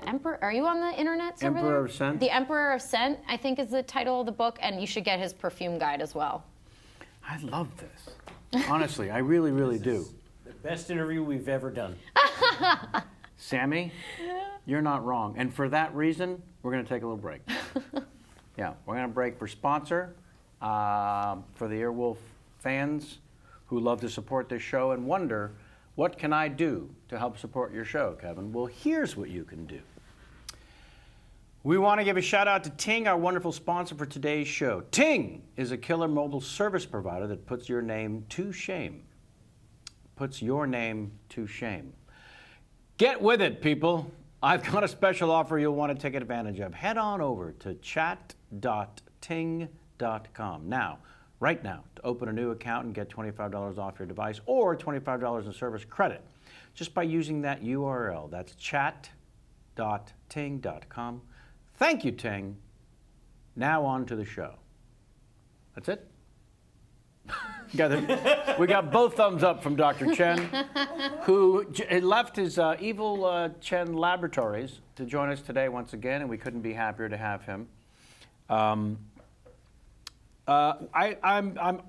Emperor. Are you on the internet? Over Emperor there? of Scent? The Emperor of Scent, I think, is the title of the book, and you should get his perfume guide as well. I love this. Honestly, I really, really do. The best interview we've ever done. Sammy, you're not wrong. And for that reason, we're going to take a little break. Yeah, we're going to break for sponsor, for the Earwolf fans who love to support this show and wonder, what can I do to help support your show, Kevin? Well, here's what you can do. We want to give a shout out to Ting, our wonderful sponsor for today's show. Ting is a killer mobile service provider that puts your name to shame. Puts your name to shame. Get with it, people. I've got a special offer you'll want to take advantage of. Head on over to chat.ting.com now, right now, to open a new account and get $25 off your device or $25 in service credit just by using that URL. That's chat.ting.com. Thank you, Ting. Now on to the show. That's it? We got both thumbs up from Dr. Chen, who left his evil Chen Laboratories to join us today once again, and we couldn't be happier to have him. I'm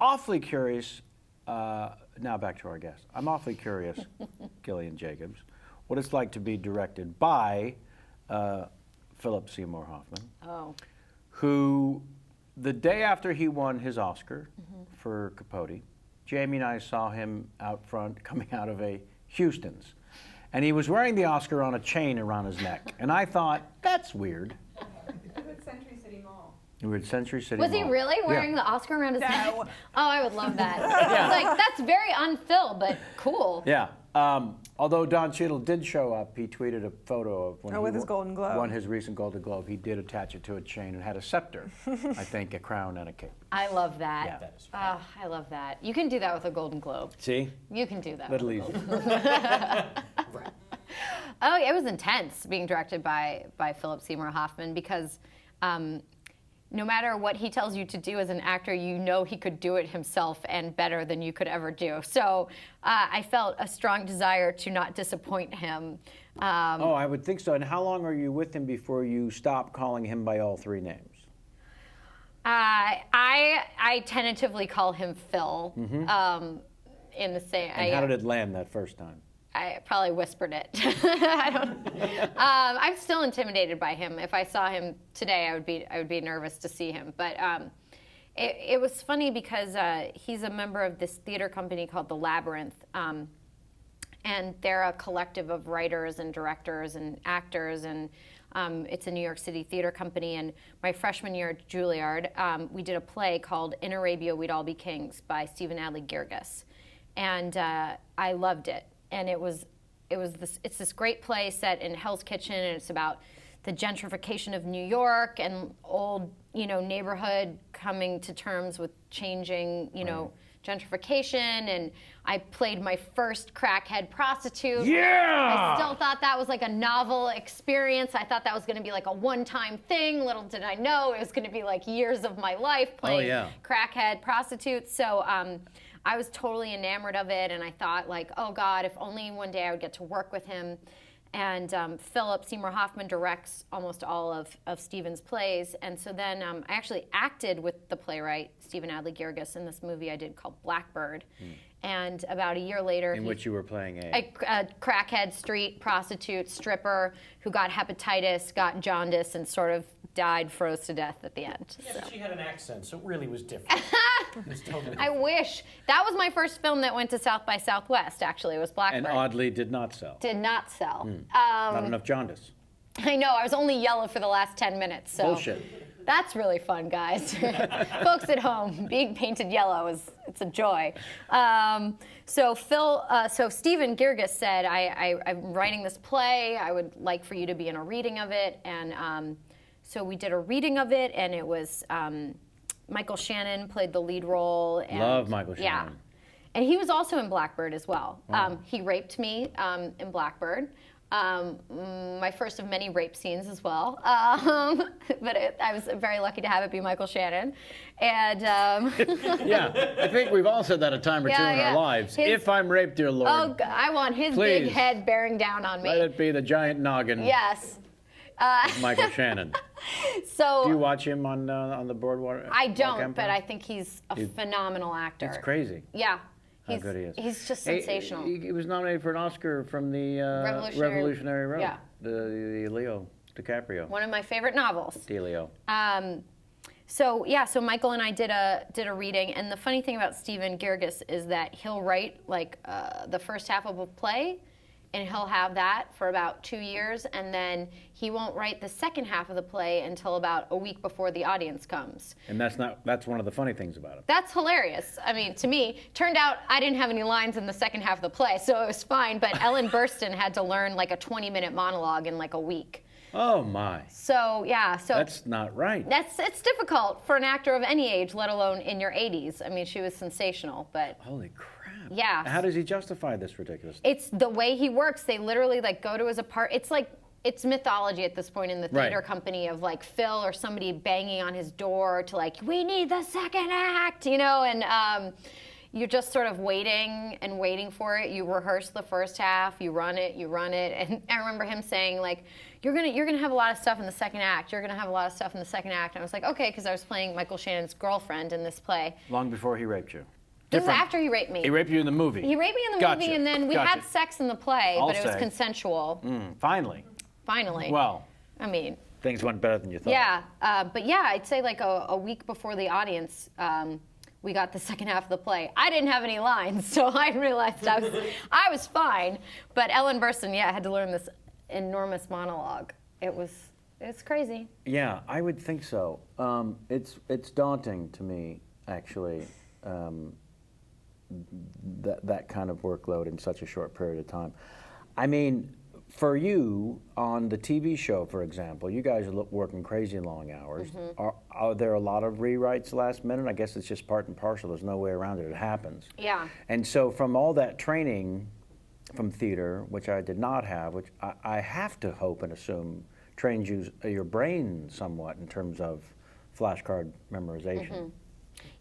awfully curious. Now back to our guest. I'm awfully curious, Gillian Jacobs, what it's like to be directed by Philip Seymour Hoffman, who, the day after he won his Oscar for Capote, Jamie and I saw him out front coming out of a Houston's. And he was wearing the Oscar on a chain around his neck. And I thought, that's weird. At Century City Mall. We were at Century City Was he Mall. really wearing Yeah. the Oscar around his neck? No. Oh, I would love that. It's like, that's very un-Phil, but cool. Yeah. Although Don Cheadle did show up, he tweeted a photo of when Oh, he with his Golden Globe. won his recent Golden Globe. He did attach it to a chain and had a scepter, I think, a crown and a cape. I love that. Yeah. That is Oh, I love that. You can do that with a Golden Globe. See? You can do that. Little with a easy. Golden Globe. Oh, it was intense being directed by Philip Seymour Hoffman because no matter what he tells you to do as an actor, you know he could do it himself and better than you could ever do. So I felt a strong desire to not disappoint him. Oh, I would think so. And how long are you with him before you stop calling him by all three names? I tentatively call him Phil. In the same. And how did it land that first time? I probably whispered it. I don't. I'm still intimidated by him. If I saw him today, I would be nervous to see him. But it was funny because he's a member of this theater company called The Labyrinth, and they're a collective of writers and directors and actors, and it's a New York City theater company. And my freshman year at Juilliard, we did a play called In Arabia We'd All Be Kings by Stephen Adly Guirgis, and I loved it. And it's this great play set in Hell's Kitchen, and it's about the gentrification of New York and old, neighborhood coming to terms with changing, gentrification. And I played my first crackhead prostitute. Yeah! I still thought that was like a novel experience. I thought that was going to be like a one-time thing. Little did I know it was going to be like years of my life playing crackhead prostitutes. So I was totally enamored of it, and I thought, like, oh God, if only one day I would get to work with him. And Philip Seymour Hoffman directs almost all of Stephen's plays. And so then I actually acted with the playwright, Stephen Adly Guirgis, in this movie I did called Blackbird. And about a year later, In which you were playing a crackhead, street prostitute, stripper who got hepatitis, got jaundice, and sort of died, froze to death at the end. Yeah, but she had an accent, so it really was different. It was totally I wish. That was my first film that went to South by Southwest, actually. It was Blackbird. And oddly did not sell. Did not sell. Not enough jaundice. I know. I was only yellow for the last 10 minutes. So Bullshit. That's really fun, guys. Folks at home, being painted yellow it's a joy. So Stephen Guirgis said, I'm writing this play. I would like for you to be in a reading of it. And so we did a reading of it, and it was Michael Shannon played the lead role. And, Love Michael Shannon. Yeah. And he was also in Blackbird as well. Wow. He raped me in Blackbird. My first of many rape scenes as well. But I was very lucky to have it be Michael Shannon. And yeah, I think we've all said that a time or two in our lives. If I'm raped, dear Lord, oh, I want his please, big head bearing down on me. let it be the giant noggin. Yes. Of Michael Shannon. So do you watch him on the boardwalk? I don't, but I think he's a phenomenal actor. It's crazy. Yeah. How good he is. He's just sensational. He was nominated for an Oscar from the Revolutionary Road. Yeah. The Leo DiCaprio. One of my favorite novels. DiLeo. So Michael and I did a reading, and the funny thing about Stephen Guirgis is that he'll write like the first half of a play, and he'll have that for about 2 years, and then he won't write the second half of the play until about a week before the audience comes. And that's one of the funny things about it. That's hilarious. I mean, to me, turned out I didn't have any lines in the second half of the play, so it was fine, but Ellen Burstyn had to learn like a 20-minute monologue in like a week. Oh my. So that's not right. It's difficult for an actor of any age, let alone in your 80s. I mean, she was sensational, but holy crap. Yeah. How does he justify this ridiculous? It's the way he works. They literally like go to his apartment. It's mythology at this point in the theater company of like Phil or somebody banging on his door to like, we need the second act, and you're just sort of waiting for it. You rehearse the first half, you run it, and I remember him saying like, you're gonna have a lot of stuff in the second act. You're gonna have a lot of stuff in the second act. And I was like, okay, because I was playing Michael Shannon's girlfriend in this play. Long before he raped you. This is after he raped me. He raped you in the movie. He raped me in the movie, and then we had sex in the play, but it was consensual. Finally. Well, I mean, things went better than you thought. Yeah, but yeah, I'd say like a week before the audience, we got the second half of the play. I didn't have any lines, so I realized I was fine. But Ellen Burstyn, had to learn this enormous monologue. It was It's crazy. Yeah, I would think so. It's daunting to me, actually, that kind of workload in such a short period of time. I mean, for you, on the TV show, for example, you guys are working crazy long hours. Are there a lot of rewrites last minute? I guess it's just part and parcel. There's no way around it. It happens. Yeah. And so from all that training from theater, which I did not have, which I have to hope and assume trains your brain somewhat in terms of flashcard memorization.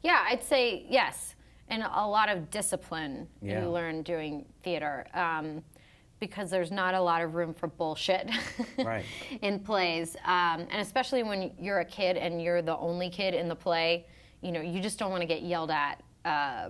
Yeah, I'd say yes. And a lot of discipline Yeah. you learn doing theater. Because there's not a lot of room for bullshit Right. in plays. And especially when you're a kid and you're the only kid in the play, you just don't want to get yelled at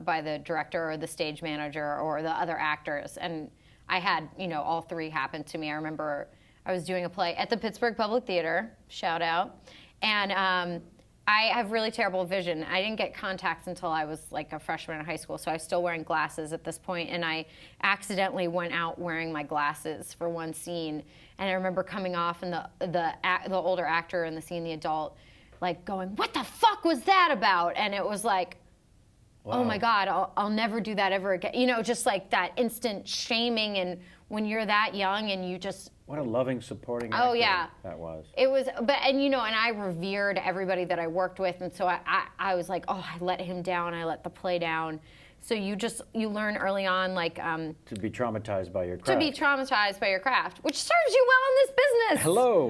by the director or the stage manager or the other actors. And I had, all three happen to me. I remember I was doing a play at the Pittsburgh Public Theater, shout out, and I have really terrible vision. I didn't get contacts until I was like a freshman in high school, so I was still wearing glasses at this point, and I accidentally went out wearing my glasses for one scene, and I remember coming off and the older actor in the scene, the adult, like going, "What the fuck was that about?" And it was like, Wow. oh my God, I'll never do that ever again. Just like that instant shaming, and when you're that young and you just... What a loving, supporting Oh, actor yeah. that was. It was, and I revered everybody that I worked with, and so I was like, oh, I let him down, I let the play down. So you learn early on, like... to be traumatized by your craft. To be traumatized by your craft, which serves you well in this business. Hello.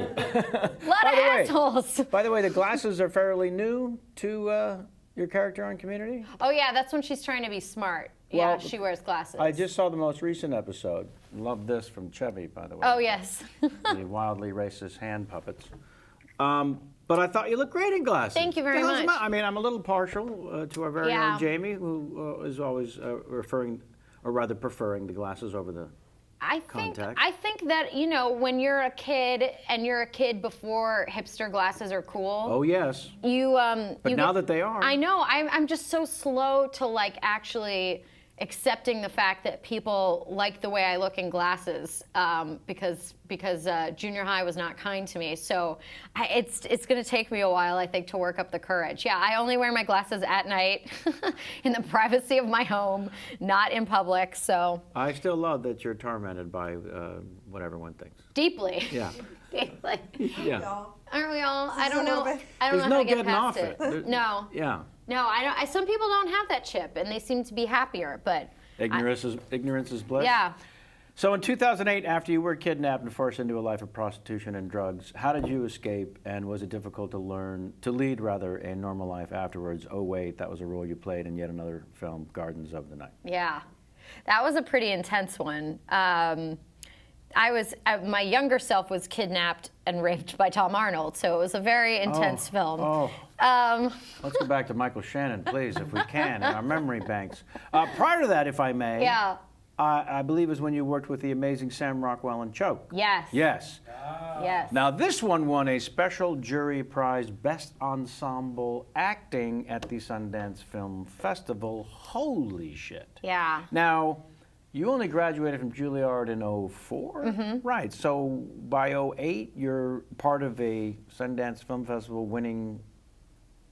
A lot of assholes. By the way, the glasses are fairly new to your character on Community? Oh yeah, that's when she's trying to be smart. Yeah, Well, she wears glasses. I just saw the most recent episode. Love this from Chevy, by the way. Oh yes. The wildly racist hand puppets. But I thought you looked great in glasses. Thank you very The hell's much. I mean, I'm a little partial to our very Yeah. own Jamie, who is always preferring the glasses over the contact. I think that, when you're a kid and you're a kid before hipster glasses are cool. Oh, yes. But now that they are. I know. I'm just so slow to like actually accepting the fact that people like the way I look in glasses because junior high was not kind to me. So it's going to take me a while, I think, to work up the courage. Yeah, I only wear my glasses at night in the privacy of my home, not in public. So I still love that you're tormented by what everyone thinks. deeply. Yeah. Deeply. Yeah. Aren't we all? I Just a don't know. little bit. I don't There's know how no to get getting past off it. There- No. Yeah. No, I don't. Some people don't have that chip, and they seem to be happier. But Ignorance is bliss. yeah, So in 2008, after you were kidnapped and forced into a life of prostitution and drugs, how did you escape, and was it difficult to lead a normal life afterwards? Oh wait, that was a role you played in yet another film, Gardens of the Night. yeah, that was a pretty intense one. My younger self was kidnapped and raped by Tom Arnold, so it was a very intense film. Oh. Let's go back to Michael Shannon, please, if we can, in our memory banks. Prior to that, if I may, Yeah. I believe is when you worked with the amazing Sam Rockwell and Choke. Yes. Yes. Yes. Now, this one won a special jury prize, Best Ensemble Acting at the Sundance Film Festival. Holy shit. Yeah. Now, you only graduated from Juilliard in 04? Mm-hmm. Right. So by 08, you're part of a Sundance Film Festival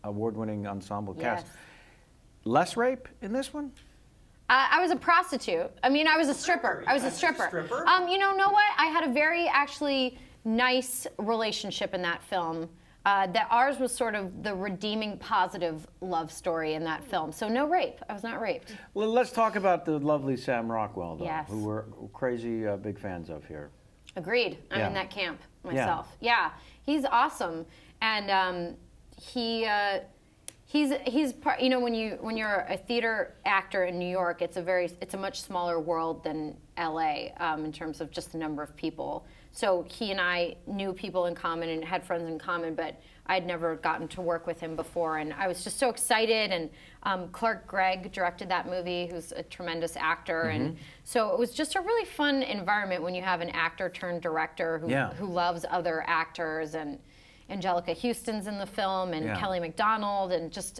award-winning ensemble cast. Yes. Less rape in this one? I was a prostitute. I mean, I was a stripper. I was a stripper. Stripper? Know what? I had a very actually nice relationship in that film. That ours was sort of the redeeming, positive love story in that film. So no rape. I was not raped. Well, let's talk about the lovely Sam Rockwell, though, Yes. who we're crazy big fans of here. Agreed. I'm Yeah. in that camp myself. Yeah, he's awesome, and he's part. When you're a theater actor in New York, it's a much smaller world than LA in terms of just the number of people. So he and I knew people in common and had friends in common, but I'd never gotten to work with him before, and I was just so excited. And Clark Gregg directed that movie, who's a tremendous actor, and so it was just a really fun environment when you have an actor turned director who loves other actors, and Angelica Houston's in the film, and Yeah. Kelly MacDonald, and just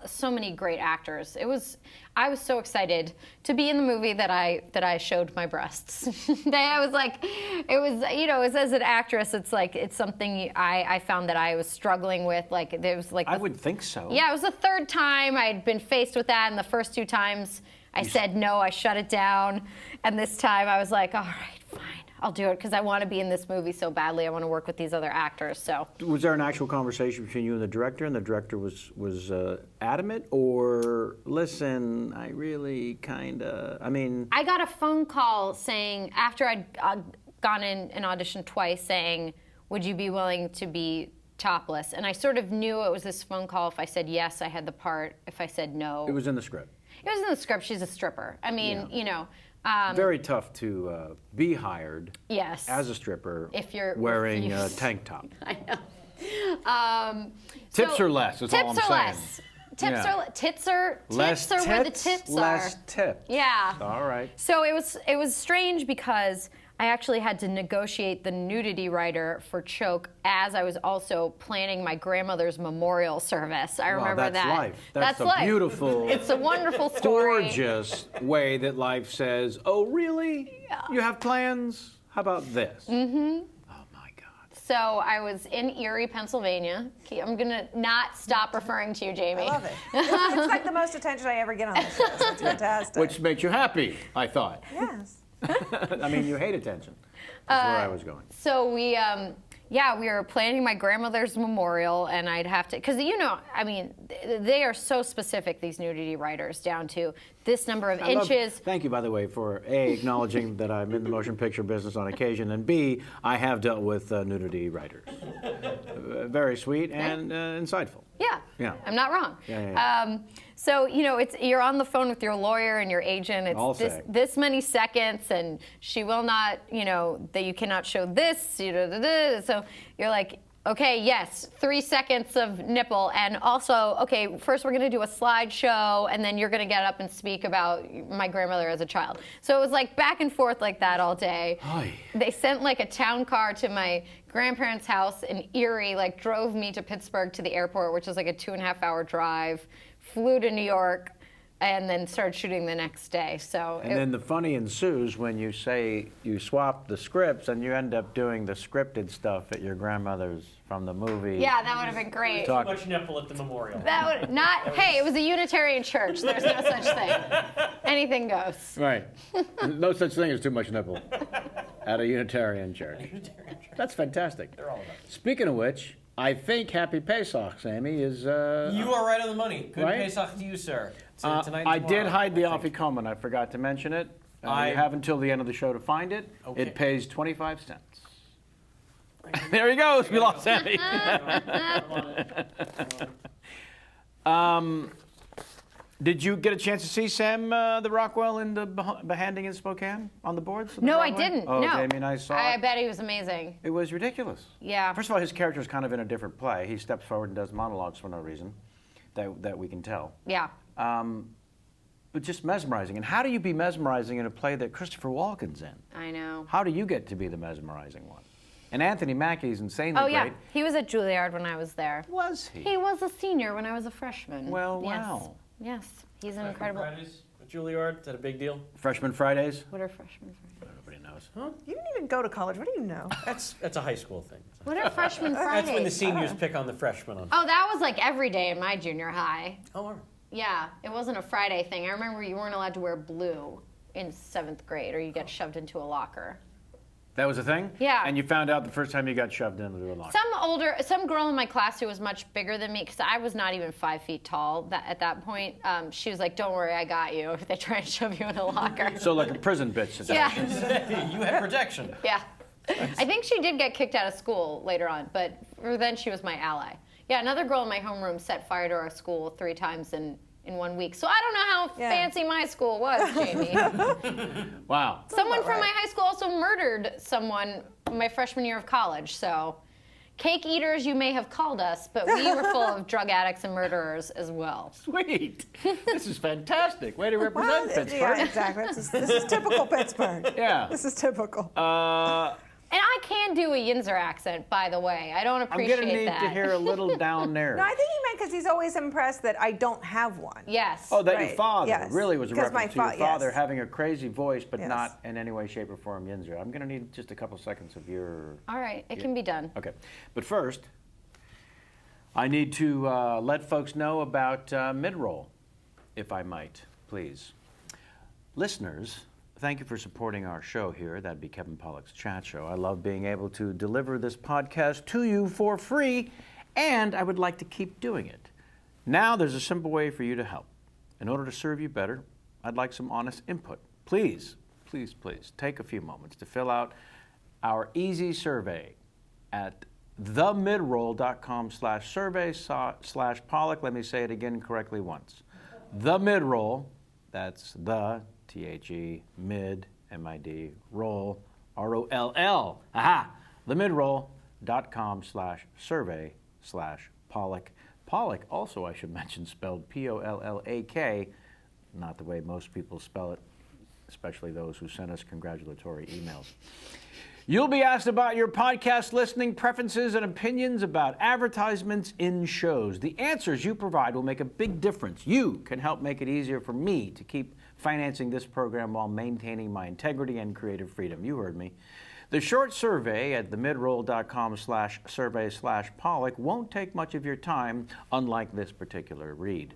so many great actors. I was so excited to be in the movie that I showed my breasts. I was like, it was as an actress, it's something I found that I was struggling with. Like there was like I would think so. yeah, it was the third time I'd been faced with that, and the first 2 times I said no, I shut it down, and this time I was like, all right, fine. I'll do it because I want to be in this movie so badly. I want to work with these other actors. So Was there an actual conversation between you and the director was adamant, or listen, I really kind of, I mean... I got a phone call saying, after I'd gone in and auditioned twice, saying, would you be willing to be topless? And I sort of knew it was this phone call. If I said yes, I had the part. If I said no... It was in the script. It was in the script. She's a stripper. I mean, Very tough to be hired yes. as a stripper If you're wearing a refused. tank top. I know. Tips are less, is all I'm tips are saying. less. Tips Yeah. are tits are Less where the tits, tips less are. tips. Yeah. All right. So it was strange because I actually had to negotiate the nudity writer for Choke as I was also planning my grandmother's memorial service. I remember that's that. life. That's a life. beautiful, It's a wonderful story. gorgeous way that life says, oh, really? Yeah. You have plans? How about this? Mm-hmm. Oh, my God. So I was in Erie, Pennsylvania. I'm going to not stop referring to you, Jamie. I love it. It's like the most attention I ever get on this show, so it's fantastic. Which makes you happy, I thought. Yes. I mean, you hate attention. That's where I was going. So we were planning my grandmother's memorial, and I'd have to, because I mean, they are so specific, these nudity writers, down to this number of inches. Thank you, by the way, for A, acknowledging that I'm in the motion picture business on occasion, and B, I have dealt with nudity writers. Very sweet and insightful. Yeah. Yeah. I'm not wrong. Yeah. So you're on the phone with your lawyer and your agent. I'll It's say. this many seconds, and she will not, that you cannot show this. So you're like, okay, yes, 3 seconds of nipple, and also, okay, first we're gonna do a slideshow, and then you're gonna get up and speak about my grandmother as a child. So it was like back and forth like that all day. Oy. They sent like a town car to my grandparents' house in Erie, like drove me to Pittsburgh to the airport, which was like a 2.5-hour drive, flew to New York, and then started shooting the next day. So And then the funny ensues when you say you swap the scripts and you end up doing the scripted stuff at your grandmother's from the movie. yeah, that would have been great. Too much nipple at the memorial. That would not. Hey, it was a Unitarian church. There's no such thing. Anything goes. Right. No such thing as too much nipple at a Unitarian church. That's fantastic. They're all about it. Speaking of which, I think Happy Pesach, Sammy, is... You are right on the money. Good Right? Pesach to you, sir. Tonight and I did tomorrow, hide the I think. Afikoman. I forgot to mention it. You I- have until the end of the show to find it. Okay. It pays 25 cents. There he goes. We lost Sammy. Did you get a chance to see Sam the Rockwell in the behanding in Spokane on the boards? on the No, I Broadway? didn't. Oh, no. Jamie and I saw I it. bet he was amazing. It was ridiculous. Yeah. First of all, his character is kind of in a different play. He steps forward and does monologues for no reason, that we can tell. Yeah. But just mesmerizing. And how do you be mesmerizing in a play that Christopher Walken's in? I know. How do you get to be the mesmerizing one? And Anthony Mackie's insanely Oh yeah, great. he was at Juilliard when I was there. Was he? He was a senior when I was a freshman. Well, yes. wow. Yes, he's an incredible. Fridays with Juilliard, is that a big deal? Freshman Fridays? What are freshmen Fridays? Everybody knows. You didn't even go to college. What do you know? That's a high school thing. What are freshman Fridays? That's when the seniors pick on the freshmen on. Oh, that was like every day in my junior high. Oh, all right. Yeah, it wasn't a Friday thing. I remember you weren't allowed to wear blue in 7th grade, or you get shoved into a locker. That was a thing? Yeah. And you found out the first time you got shoved into a locker. Some girl in my class who was much bigger than me, because I was not even 5 feet tall at that point. She was like, "Don't worry, I got you." If they try and shove you in a locker. So like a prison bitch situation. Yeah. You had protection. Yeah. I think she did get kicked out of school later on, but then she was my ally. Yeah, another girl in my homeroom set fire to our school 3 times in 1 week. So I don't know how Yeah. fancy my school was, Jamie. Wow. Someone from right. my high school also murdered someone my freshman year of college. So cake eaters, you may have called us, but we were full of drug addicts and murderers as well. Sweet. This is fantastic. Way to Well, represent Pittsburgh. yeah, exactly. This is typical Pittsburgh. Yeah. This is typical. And I can do a Yinzer accent, by the way. I don't I'm appreciate going to need that. to hear a little down there. No, I think he meant because he's always impressed that I don't have one. Yes. Oh, that your Right, father yes. really was a 'Cause reference to my your father yes. having a crazy voice, but Yes. not in any way, shape, or form Yinzer. I'm going to need just a couple seconds of your... All right, it can be done. Okay. But first, I need to let folks know about mid-roll, if I might, please. Listeners, thank you for supporting our show here. That'd be Kevin Pollak's Chat Show. I love being able to deliver this podcast to you for free, and I would like to keep doing it. Now there's a simple way for you to help. In order to serve you better, I'd like some honest input. Please, please, please take a few moments to fill out our easy survey at themidroll.com/survey/Pollack. Let me say it again correctly once. The Midroll, that's the, T-H-E, mid, M-I-D, roll, R-O-L-L. Aha! themidroll.com/survey/Pollack. Pollack, also I should mention, spelled P-O-L-L-A-K, not the way most people spell it, especially those who send us congratulatory emails. You'll be asked about your podcast listening preferences and opinions about advertisements in shows. The answers you provide will make a big difference. You can help make it easier for me to keep financing this program while maintaining my integrity and creative freedom. You heard me. The short survey at themidroll.com/survey/Pollack won't take much of your time, unlike this particular read.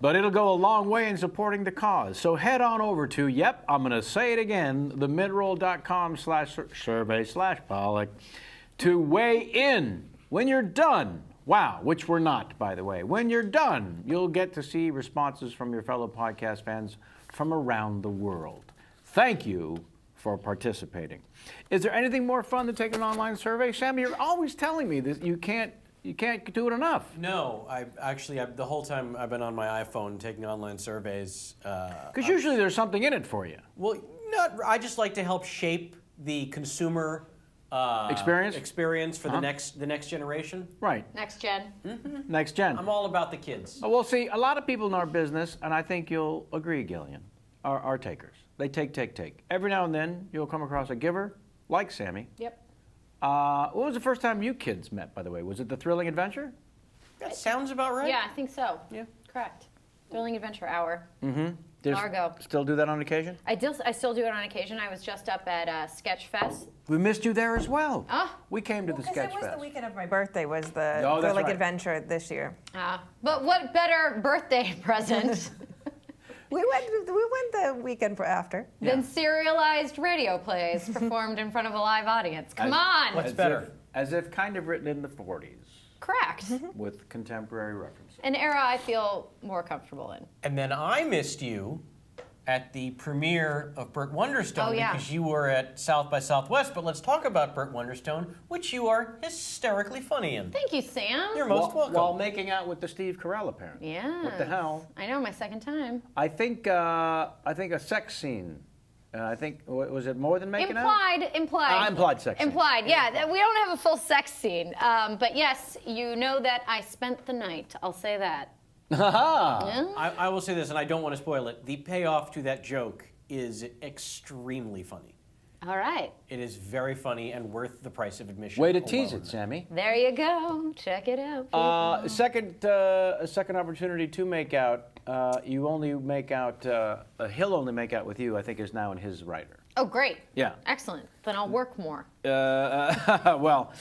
But it'll go a long way in supporting the cause. So head on over to, yep, I'm going to say it again, themidroll.com/survey/Pollack to weigh in. When you're done, wow, which we're not, by the way, when you're done, you'll get to see responses from your fellow podcast fans from around the world. Thank you for participating. Is there anything more fun than taking an online survey? Sammy, you're always telling me that you can't do it enough. No, the whole time I've been on my iPhone taking online surveys. Because usually there's something in it for you. Well, I just like to help shape the consumer experience for the next generation. Right. Next gen. Next gen. I'm all about the kids. Well, see, a lot of people in our business, and I think you'll agree, Gillian, are takers. They take. Every now and then, you'll come across a giver, like Sammy. Yep. What was the first time you kids met, by the way? Was it the Thrilling Adventure? That sounds about right. Yeah, I think so. Yeah. Correct. Thrilling Adventure Hour. Mm-hmm. Largo. Still do that on occasion? I still do it on occasion. I was just up at Sketchfest. We missed you there as well. Ah. We came to the Because Sketch it was Fest. the weekend of my birthday was the Oh, that's Thrilling right. Adventure this year. But what better birthday present We went the weekend after. than serialized radio plays performed in front of a live audience? Come on. What's better? As if kind of written in the 40s Correct. with contemporary references. An era I feel more comfortable in. And then I missed you at the premiere of Burt Wonderstone Oh, yeah. because you were at South by Southwest. But let's talk about Burt Wonderstone, which you are hysterically funny in. Thank you, Sam. You're most welcome. While making out with the Steve Carell, apparently. Yeah. What the hell? I know, my second time. I think a sex scene. I think, was it more than making out? Implied. Implied sex scene. Implied, yeah. We don't have a full sex scene. But yes, you know that I spent the night. I'll say that. Yeah. I will say this, and I don't want to spoil it. The payoff to that joke is extremely funny. All right. It is very funny and worth the price of admission. Way to alone. tease it, Sammy. There you go. Check it out. A second opportunity to make out. You only make out. He'll only make out with you. I think is now in his writer. Oh, great. Yeah. Excellent. Then I'll work more. Well,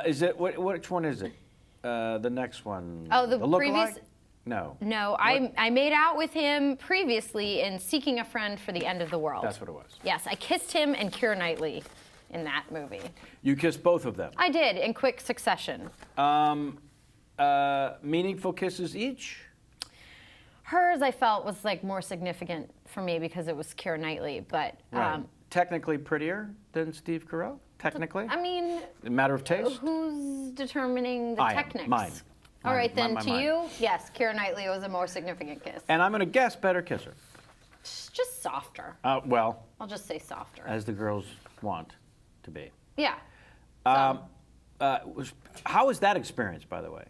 is it which one is it? The next one. Oh, the lookalike? previous. No. No, I made out with him previously in Seeking a Friend for the End of the World. That's what it was. Yes, I kissed him and Keira Knightley in that movie. You kissed both of them. I did, in quick succession. Meaningful kisses each. Hers, I felt, was like more significant for me because it was Keira Knightley, but Right. Technically prettier than Steve Carell. Technically. I mean, A matter of taste. who's determining the I am. techniques? Mine. All right, then Mine. to you, yes, Keira Knightley was a more significant kiss. And I'm going to guess better kisser. Just softer. Well, I'll just say softer. as the girls want to be. Yeah. How was that experience, by the way?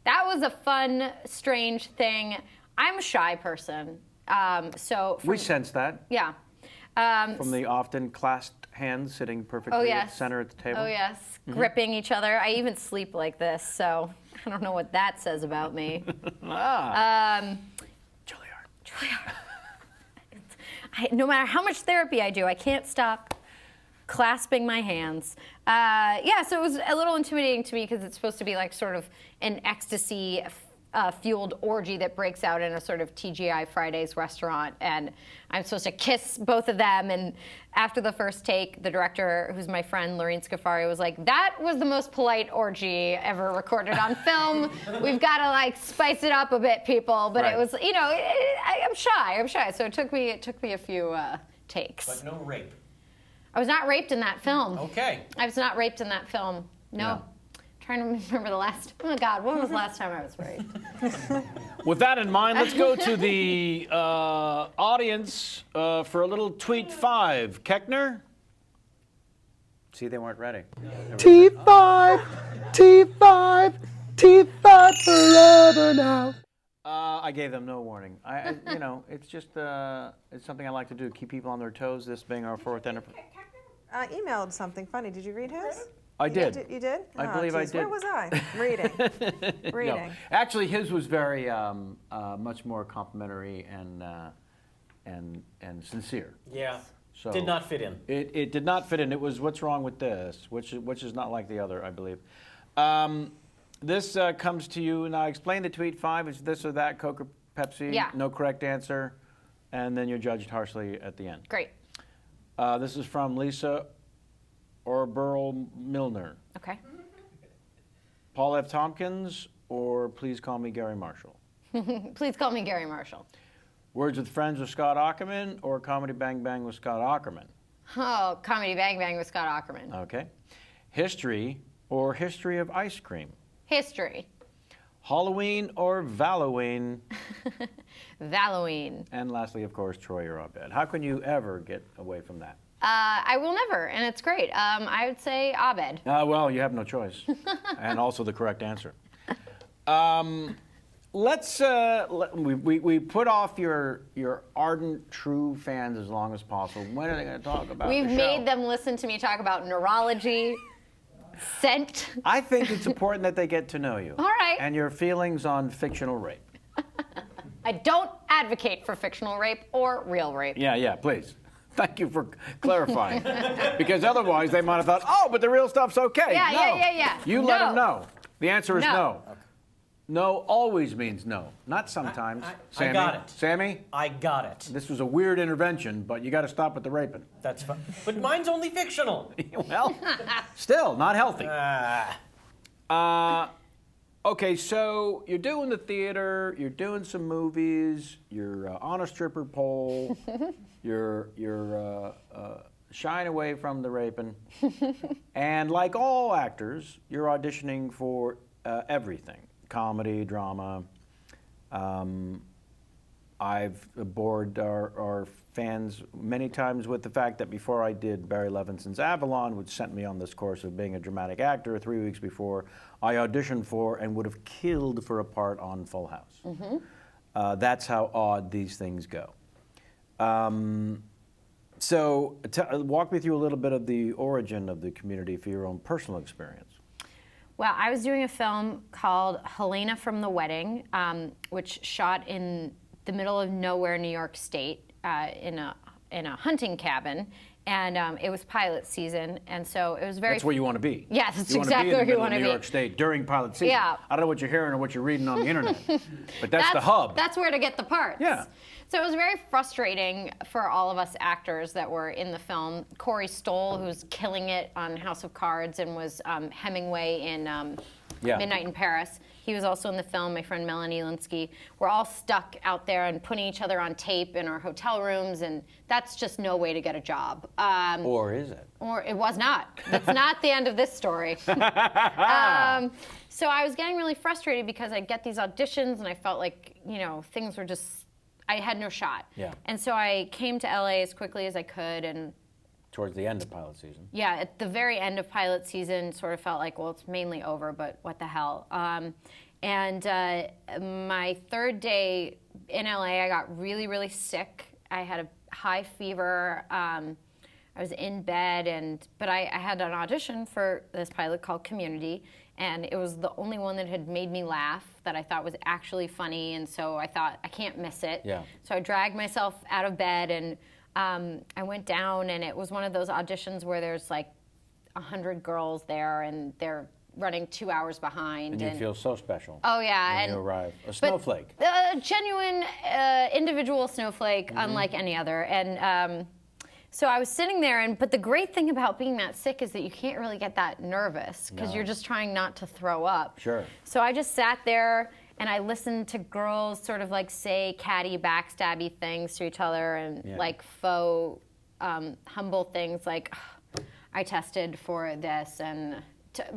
That was a fun, strange thing. I'm a shy person, so We sense that. yeah. From the often clasped hands sitting perfectly at the center at the table? Oh, yes. Gripping each other. I even sleep like this, so I don't know what that says about me. Juilliard. No matter how much therapy I do, I can't stop clasping my hands. Yeah, so it was a little intimidating to me because it's supposed to be like sort of an ecstasy fueled orgy that breaks out in a sort of TGI Fridays restaurant, and I'm supposed to kiss both of them. And after the first take, the director, who's my friend Lorene Scafari, was like, "That was the most polite orgy ever recorded on film. We've got to like spice it up a bit, people." But Right. it was, I'm shy. So it took me a few takes. But no rape. I was not raped in that film. Okay. I was not raped in that film. No. Trying to remember the last. Oh my God, when was the last time I was raped? With that in mind, let's go to the audience for a little tweet 5. Keckner? See, they weren't ready. T5, T5, T5 forever now. I gave them no warning. It's just it's something I like to do, keep people on their toes. This being our 4th anniversary. Emailed something funny. Did you read his? I did. You did? I believe I geez, did. Where was I? Reading. No. Actually, his was very much more complimentary and sincere. Yeah. So Did not fit in. It did not fit in. It was, what's wrong with this, which is not like the other, I believe. This comes to you, now explain the tweet 5. Is this or that, Coke or Pepsi? Yeah. No correct answer. And then you're judged harshly at the end. Great. This is from Lisa Orberl Milner. Okay. Paul F. Tompkins or Please Call Me Gary Marshall? Please call me Gary Marshall. Words with Friends with Scott Aukerman or Comedy Bang Bang with Scott Aukerman? Oh, Comedy Bang Bang with Scott Aukerman. Okay. History or History of Ice Cream? History. Halloween or Halloween? Halloween. And lastly, of course, Troy or Abed. How can you ever get away from that? I will never, and it's great. I would say Abed. Well, you have no choice. And also the correct answer. We put off your ardent, true fans as long as possible. When are they going to talk about We've the show? made them listen to me talk about neurology, scent. I think it's important that they get to know you. All right. And your feelings on fictional rape. I don't advocate for fictional rape or real rape. Yeah, please. Thank you for clarifying. Because otherwise they might have thought, oh, but the real stuff's okay. Yeah, no. yeah. You let them know. The answer is No. no. No always means no. Not sometimes. Sammy? I got it. Sammy? I got it. This was a weird intervention, but you got to stop at the raping. That's fine. But mine's only fictional. Well, still, not healthy. Okay, so you're doing the theater, you're doing some movies, you're on a stripper pole, you're shying away from the raping, and like all actors, you're auditioning for everything, comedy, drama. I've bored our fans many times with the fact that before I did Barry Levinson's Avalon, which sent me on this course of being a dramatic actor, 3 weeks before, I auditioned for and would have killed for a part on Full House. Mm-hmm. That's how odd these things go. So walk me through a little bit of the origin of the community for your own personal experience. Well, I was doing a film called Helena from the Wedding, which shot in the middle of nowhere, New York State, in a hunting cabin, and it was pilot season, and so it was very. That's where you want to be. Yes, that's you exactly where you want to be. New York State during pilot season. Yeah. I don't know what you're hearing or what you're reading on the internet, but that's the hub. That's where to get the parts. Yeah. So it was very frustrating for all of us actors that were in the film. Corey Stoll, who's killing it on House of Cards and was Hemingway in Midnight in Paris. He was also in the film, my friend Melanie Linsky. We're all stuck out there and putting each other on tape in our hotel rooms, and that's just no way to get a job. Or is it? Or it was not. That's not the end of this story. So I was getting really frustrated because I'd get these auditions and I felt like, things were just, I had no shot. Yeah. And so I came to LA as quickly as I could, and Towards the end of pilot season. yeah, at the very end of pilot season, sort of felt like, well, it's mainly over, but what the hell. And my third day in LA, I got really, really sick. I had high fever. I was in bed, but I had an audition for this pilot called Community, and it was the only one that had made me laugh, that I thought was actually funny, and so I thought, I can't miss it. Yeah. So I dragged myself out of bed, and I went down, and it was one of those auditions where there's like 100 girls there, and they're running 2 hours behind. And you feel so special. Oh, yeah. When and you arrive. A snowflake. A genuine individual snowflake, unlike any other. And so I was sitting there, but the great thing about being that sick is that you can't really get that nervous because you're just trying not to throw up. Sure. So I just sat there and I listened to girls sort of like say catty, backstabby things to each other and like faux, humble things like, oh, I tested for this, and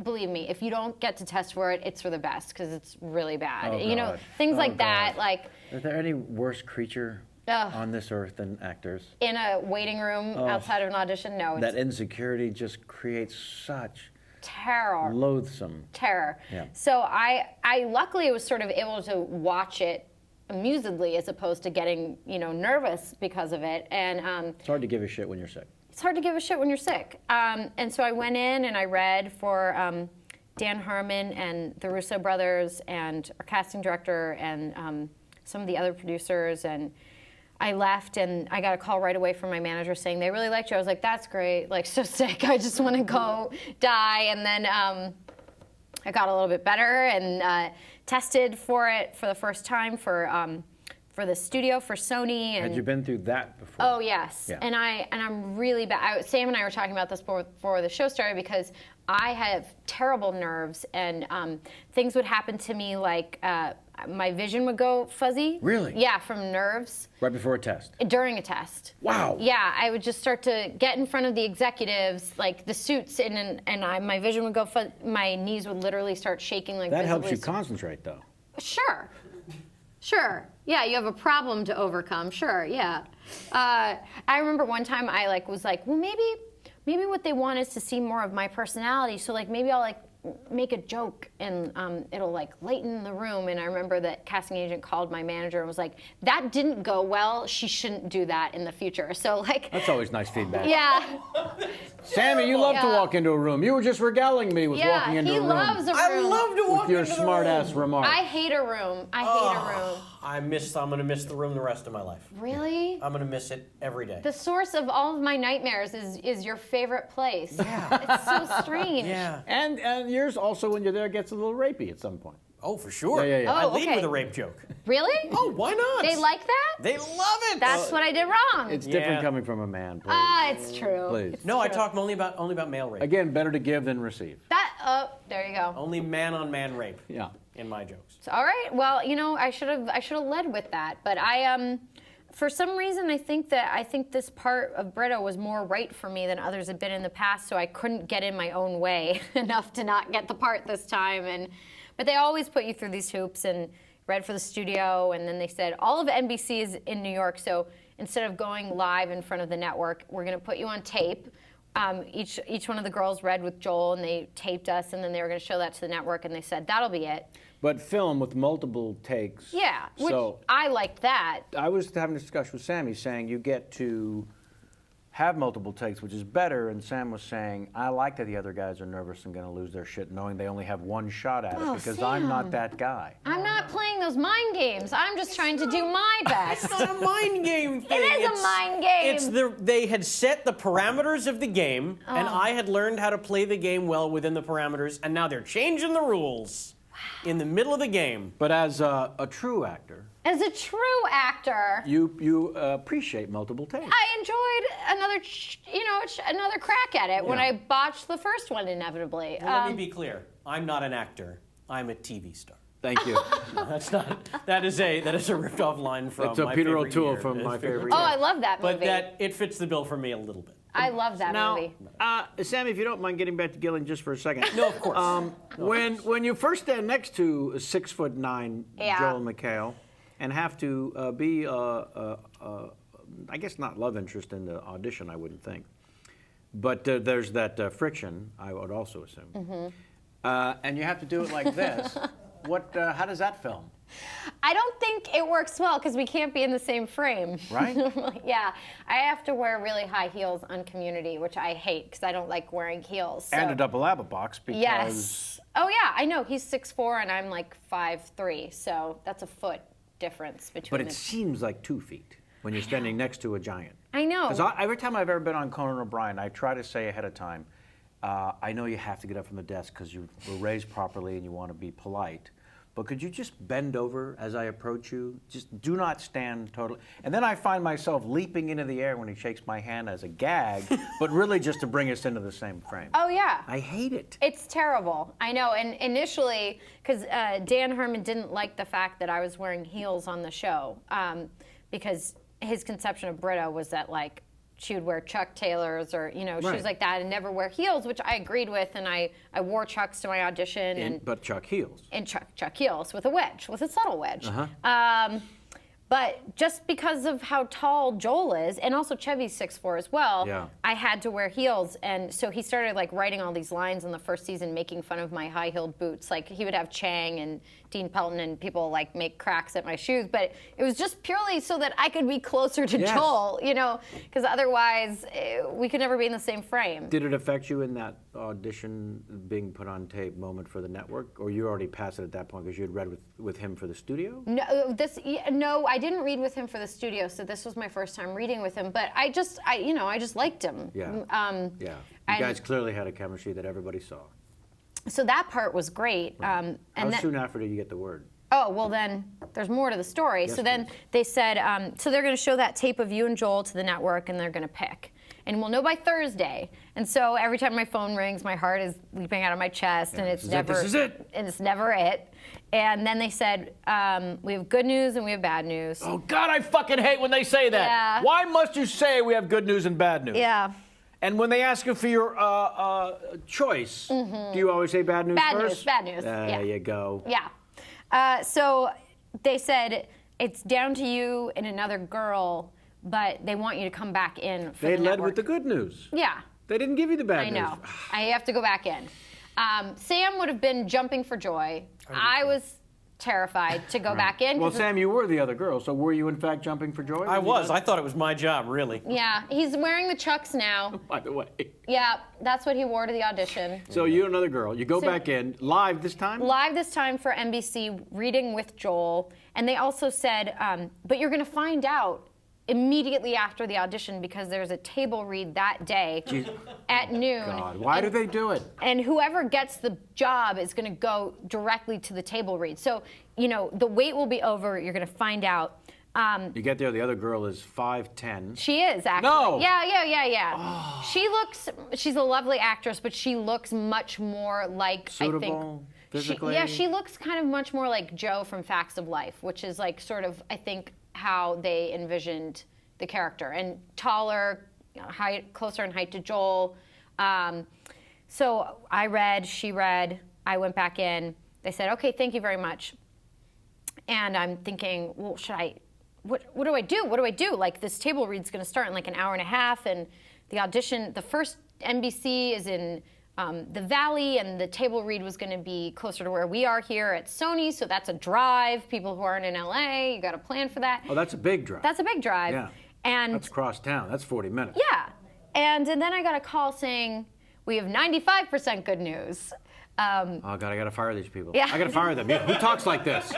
believe me, if you don't get to test for it, it's for the best because it's really bad. Oh, you know, God. things Oh, like that. God. Like, Is there any worse creature on this earth than actors? in a waiting room outside of an audition, no. That insecurity just creates such terror. loathsome. Terror. Yeah. So I luckily was sort of able to watch it amusedly as opposed to getting, nervous because of it. And It's hard to give a shit when you're sick. it's hard to give a shit when you're sick. And so I went in and I read for Dan Harmon and the Russo brothers and our casting director and some of the other producers, and I left and I got a call right away from my manager saying they really liked you. I was like, that's great, like so sick, I just want to go die. And then I got a little bit better and tested for it for the first time for the studio for Sony. And Had you been through that before? oh yes, Yeah. and I'm really bad. Sam and I were talking about this before the show started because I have terrible nerves and things would happen to me like my vision would go fuzzy. Really? Yeah, from nerves. Right before a test? During a test. Wow. Yeah, I would just start to get in front of the executives, like the suits, and my vision would go my knees would literally start shaking like That helps you visibly. concentrate, though. Sure. Sure. Yeah, you have a problem to overcome. Sure. Yeah. I remember one time I was like, well, maybe what they want is to see more of my personality. So maybe I'll make a joke and it'll lighten the room. And I remember that casting agent called my manager and was like, that didn't go well. She shouldn't do that in the future. So That's always nice feedback. yeah. Sammy, you love to walk into a room. You were just regaling me with walking Yeah, into he a room. loves a room. I love to walk with your into the smart-ass room. remarks. I hate a room. I hate a room. I'm gonna miss the room the rest of my life. Really? I'm gonna miss it every day. The source of all of my nightmares is your favorite place. Yeah. It's so strange. Yeah. And yours also, when you're there, gets a little rapey at some point. Oh, for sure. Yeah. I Oh, lead okay. with a rape joke. Really? Oh, why not? They like that? They love it. That's what I did wrong. It's different Yeah. coming from a man, please. It's true. Please. It's No, I true. talk only about male rape. Again, better to give than receive. There you go. Only man-on-man rape Yeah. in my jokes. So, all right. Well, I should have led with that, but I for some reason I think this part of Brito was more right for me than others had been in the past, so I couldn't get in my own way enough to not get the part this time. But they always put you through these hoops and read for the studio, and then they said all of NBC is in New York, so instead of going live in front of the network, we're going to put you on tape. Each one of the girls read with Joel, and they taped us, and then they were going to show that to the network, and they said that'll be it. But film with multiple takes. Yeah, which So I liked that. I was having a discussion with Sammy saying you get to have multiple takes, which is better. And Sam was saying, I like that the other guys are nervous and going to lose their shit knowing they only have one shot at it because I'm not that guy. I'm not playing those mind games. I'm just trying to do my best. It's not a mind game thing. It is a mind game. It's they had set the parameters of the game, and I had learned how to play the game well within the parameters, and now they're changing the rules in the middle of the game. But as a true actor, As a true actor, you appreciate multiple takes. I enjoyed another crack at it when Yeah. I botched the first one inevitably. Well, let me be clear. I'm not an actor. I'm a TV star. Thank you. That's not. That is a ripped off line from. It's a My Peter Favorite O'Toole Year. from It's My Favorite Oh, Year. I love that movie. But it fits the bill for me a little bit. I love that Now, movie. Sammy, if you don't mind getting back to Gillian just for a second. No, of course. When you first stand next to a 6'9" Yeah. Joel McHale and have to be, I guess not love interest in the audition, I wouldn't think, but there's that friction, I would also assume. And you have to do it like this. How does that film? I don't think it works well because we can't be in the same frame. Right? Yeah. I have to wear really high heels on Community, which I hate because I don't like wearing heels. So. And a double ABBA box because... Yes. Oh, yeah, I know. He's 6'4", and I'm like 5'3", so that's a foot difference between But it seems like 2 feet when you're standing next to a giant. I know. Because every time I've ever been on Conan O'Brien, I try to say ahead of time, I know you have to get up from the desk because you were raised properly and you want to be polite. But could you just bend over as I approach you? Just do not stand totally. And then I find myself leaping into the air when he shakes my hand as a gag, but really just to bring us into the same frame. Oh, yeah. I hate it. It's terrible. I know. And initially, because Dan Herman didn't like the fact that I was wearing heels on the show, because his conception of Britta was that, like, she would wear Chuck Taylors or, shoes like that and never wear heels, which I agreed with. And I wore Chucks to my audition. But Chuck heels. And Chuck heels with a wedge, with a subtle wedge. Uh-huh. But just because of how tall Joel is, and also Chevy's 6'4" as well, Yeah. I had to wear heels. And so he started like writing all these lines in the first season, making fun of my high-heeled boots. Like he would have Chang and Dean Pelton and people like make cracks at my shoes. But it was just purely so that I could be closer to Yes. Joel, because otherwise we could never be in the same frame. Did it affect you in that audition being put on tape moment for the network? Or you already passed it at that point because you had read with him for the studio? No, I didn't read with him for the studio, so this was my first time reading with him. But I just liked him. Yeah. Yeah. You guys clearly had a chemistry that everybody saw. So that part was great. Right. How soon after did you get the word? Oh, well then, there's more to the story. Yes, so then please. they said, so they're going to show that tape of you and Joel to the network, and they're going to pick. And we'll know by Thursday. And so every time my phone rings, my heart is leaping out of my chest, and it's never. This is it. And it's never it. And then they said, we have good news and we have bad news. Oh, God, I fucking hate when they say that. Yeah. Why must you say we have good news and bad news? Yeah. And when they ask you for your choice, do you always say bad news first? Bad news. There you go. Yeah. So they said, it's down to you and another girl, but they want you to come back in for They the led network. with the good news. Yeah. They didn't give you the bad I news. know. I have to go back in. Sam would have been jumping for joy. I was terrified to go back in. Well, Sam, you were the other girl, so were you in fact jumping for joy? I was. I thought it was my job, really. Yeah, he's wearing the Chucks now. By the way. Yeah, that's what he wore to the audition. So you and another girl, you go back in, live this time? Live this time for NBC, reading with Joel. And they also said, but you're going to find out immediately after the audition because there's a table read that day at noon. God, why do they do it? And whoever gets the job is going to go directly to the table read. So, the wait will be over. You're going to find out. You get there, the other girl is 5'10". She is, actually. No! Yeah. Oh. She's a lovely actress, but she looks much more like, Suitable, I think. physically? She looks kind of much more like Joe from Facts of Life, which is like sort of, I think, how they envisioned the character. And taller, closer in height to Joel. So I read, she read, I went back in. They said, okay, thank you very much. And I'm thinking, well, what do I do? What do I do? Like, this table read's going to start in like an hour and a half, and the audition, the first NBC is in the Valley, and the table read was going to be closer to where we are here at Sony, so that's a drive. People who aren't in LA, you got to plan for that. Oh, that's a big drive. That's a big drive. Yeah. And that's across town. That's 40 minutes. yeah. And then I got a call saying, we have 95% good news. Oh, God, I got to fire these people. Yeah. I got to fire them. Who talks like this?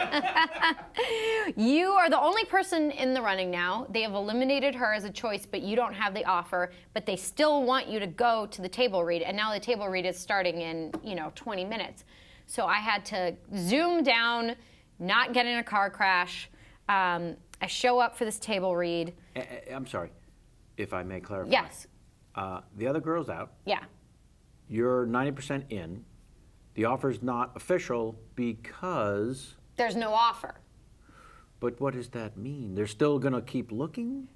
You are the only person in the running now. They have eliminated her as a choice, but you don't have the offer. But they still want you to go to the table read. And now the table read is starting in, 20 minutes. So I had to zoom down, not get in a car crash. I show up for this table read. I'm sorry, if I may clarify. Yes. The other girl's out. Yeah. You're 90% in. The offer's not official because... There's no offer. But what does that mean? They're still going to keep looking?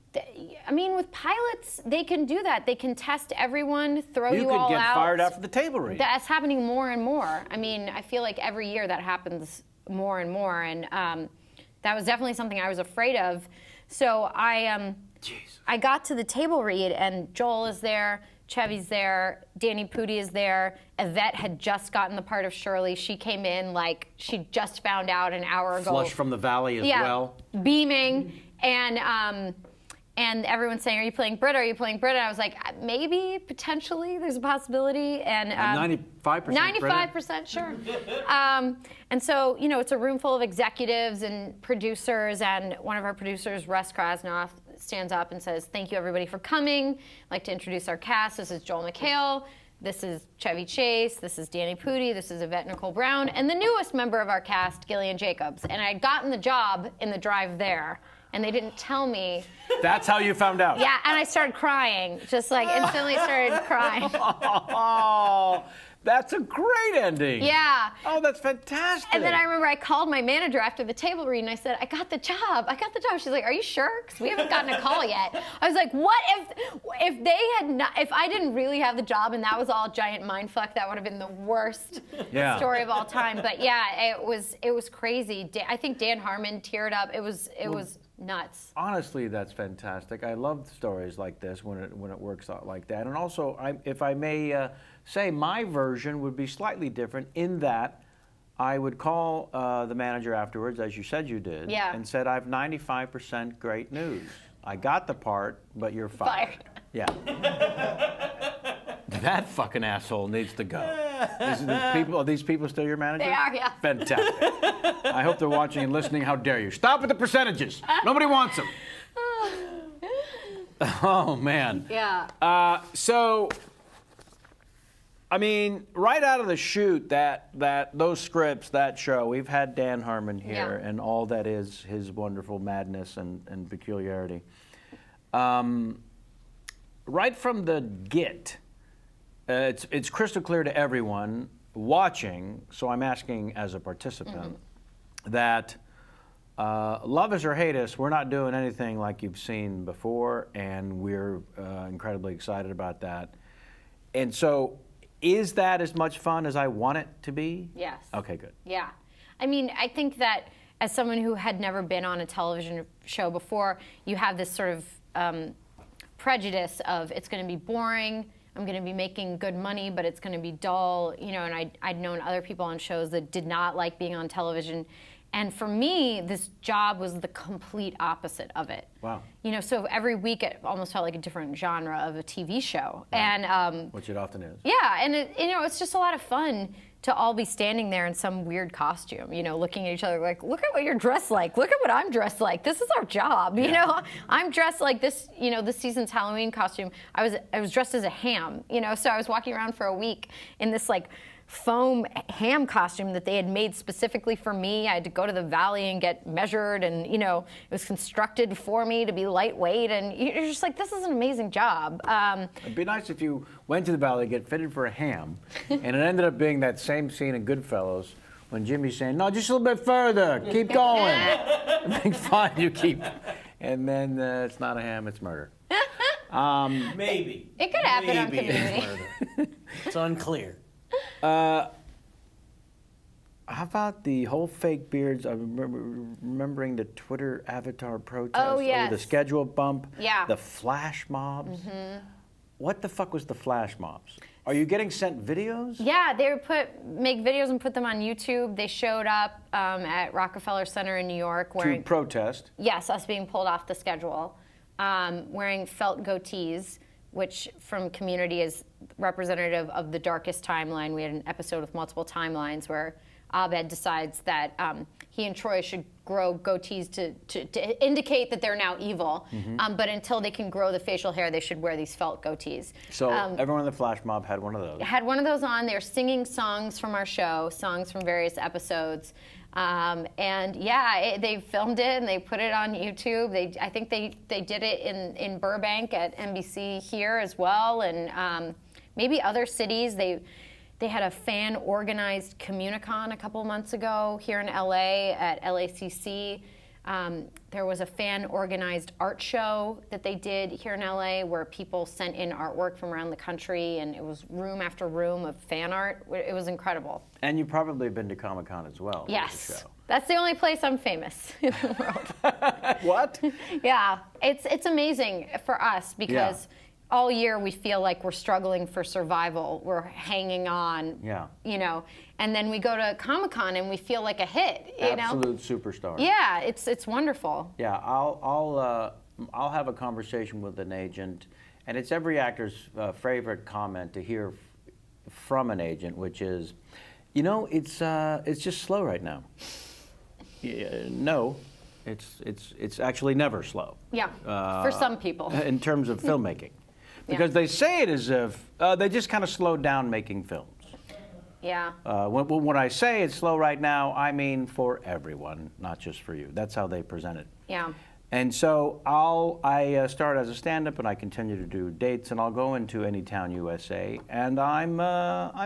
I mean, with pilots, they can do that. They can test everyone, throw you all out. You could get fired after the table read. That's happening more and more. I mean, I feel like every year that happens more and more. And that was definitely something I was afraid of. So I got to the table read, and Joel is there. Chevy's there. Danny Pudi is there. Yvette had just gotten the part of Shirley. She came in like she just found out an hour ago. Flush from the valley as well. Beaming. And everyone's saying, "Are you playing Britta? Are you playing Britta?" And I was like, "Maybe, potentially, there's a possibility." And 95%. 95% sure. And so, you know, it's a room full of executives and producers, and one of our producers, Russ Krasnoff, stands up and says, "Thank you, everybody, for coming. I'd like to introduce our cast. This is Joel McHale. This is Chevy Chase. This is Danny Pudi. This is Yvette Nicole Brown. And the newest member of our cast, Gillian Jacobs." And I'd gotten the job in the drive there, and they didn't tell me. That's how you found out. Yeah, and I started crying. Just like instantly started crying. Oh, that's a great ending. Yeah. Oh, that's fantastic. And then I remember I called my manager after the table read, and I said, "I got the job. I got the job." She's like, "Are you sure? Because we haven't gotten a call yet." I was like, "What if they had not? If I didn't really have the job and that was all a giant mindfuck, that would have been the worst story of all time." But yeah, it was crazy. I think Dan Harmon teared up. It was nuts. Honestly, that's fantastic. I love stories like this when it works out like that. And also, if I may say, my version would be slightly different in that I would call the manager afterwards, as you said you did, and said, "I have 95% great news. I got the part, but you're fired." Yeah. That fucking asshole needs to go. Are these people still your manager? They are, yeah. Fantastic. I hope they're watching and listening. How dare you? Stop with the percentages. Nobody wants them. Oh, man. Yeah. So, I mean, right out of the chute, those scripts, that show, we've had Dan Harmon here and all that is his wonderful madness and peculiarity. Right from the get, it's crystal clear to everyone watching, so I'm asking as a participant, that love us or hate us, we're not doing anything like you've seen before, and we're incredibly excited about that. And so, is that as much fun as I want it to be? Yes. Okay, good. Yeah. I mean, I think that as someone who had never been on a television show before, you have this sort of prejudice of it's going to be boring, I'm going to be making good money, but it's going to be dull, you know, and I'd known other people on shows that did not like being on television. And for me, this job was the complete opposite of it. Wow. You know, so every week it almost felt like a different genre of a TV show. Right. And which it often is. Yeah, and it's just a lot of fun to all be standing there in some weird costume, you know, looking at each other like, "Look at what you're dressed like. Look at what I'm dressed like. This is our job." You know, I'm dressed like this, you know, this season's Halloween costume. I was dressed as a ham, you know, so I was walking around for a week in this like foam ham costume that they had made specifically for me. I had to go to the valley and get measured, and you know, it was constructed for me to be lightweight, and you're just like, this is an amazing job. It'd be nice if you went to the valley to get fitted for a ham, and it ended up being that same scene in Goodfellas when Jimmy's saying, "No, just a little bit further, keep going." Make fun, you keep, and then it's not a ham, it's murder. Maybe. It could happen on Maybe Community. it's murder. It's unclear. How about the whole fake beards? I remembering the Twitter avatar protest. Oh, yes. The schedule bump. Yeah. The flash mobs. What the fuck was the flash mobs? Are you getting sent videos? Yeah, they would make videos and put them on YouTube. They showed up at Rockefeller Center in New York wearing... To protest? Yes, us being pulled off the schedule. Wearing felt goatees, which from Community is representative of the darkest timeline. We had an episode with multiple timelines where Abed decides that he and Troy should grow goatees to indicate that they're now evil. But until they can grow the facial hair, they should wear these felt goatees. So everyone in the flash mob had one of those. Had one of those on. They were singing songs from our show, songs from various episodes. And yeah, they filmed it and they put it on YouTube. I think they did it in Burbank at NBC here as well, and maybe other cities. They had a fan-organized Communicon a couple months ago here in LA at LACC. There was a fan-organized art show that they did here in LA where people sent in artwork from around the country, and it was room after room of fan art. It was incredible. And you've probably been to Comic-Con as well. Yes. The show. That's the only place I'm famous in the world. What? Yeah, it's amazing for us because all year we feel like we're struggling for survival. We're hanging on. Yeah. You know, and then we go to Comic-Con and we feel like a hit. You know? Absolute superstar. Yeah, it's wonderful. Yeah, I'll have a conversation with an agent, and it's every actor's favorite comment to hear from an agent, which is, you know, it's just slow right now. No, it's actually never slow. Yeah, for some people. In terms of filmmaking, because they say it as if they just kind of slowed down making films. Yeah. When I say it's slow right now, I mean for everyone, not just for you. That's how they present it. Yeah. And so I start as a stand-up, and I continue to do dates, and I'll go into any town USA, and I'm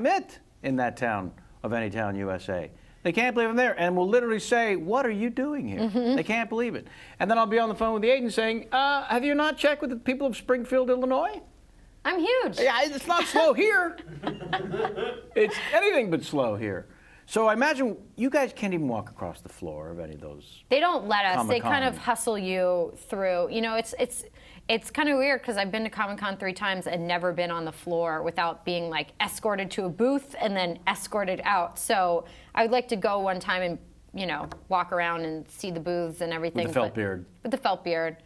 it in that town of any town USA. They can't believe I'm there, and will literally say, "What are you doing here?" They can't believe it. And then I'll be on the phone with the agent saying, "Have you not checked with the people of Springfield, Illinois?" I'm huge. Yeah, it's not slow here. It's anything but slow here. So I imagine you guys can't even walk across the floor of any of those. They don't let us. They kind of Comic-Con. hustle you through. You know, it's kind of weird because I've been to Comic-Con 3 times and never been on the floor without being like escorted to a booth and then escorted out. So I would like to go one time and, you know, walk around and see the booths and everything. With the felt beard. With the felt beard.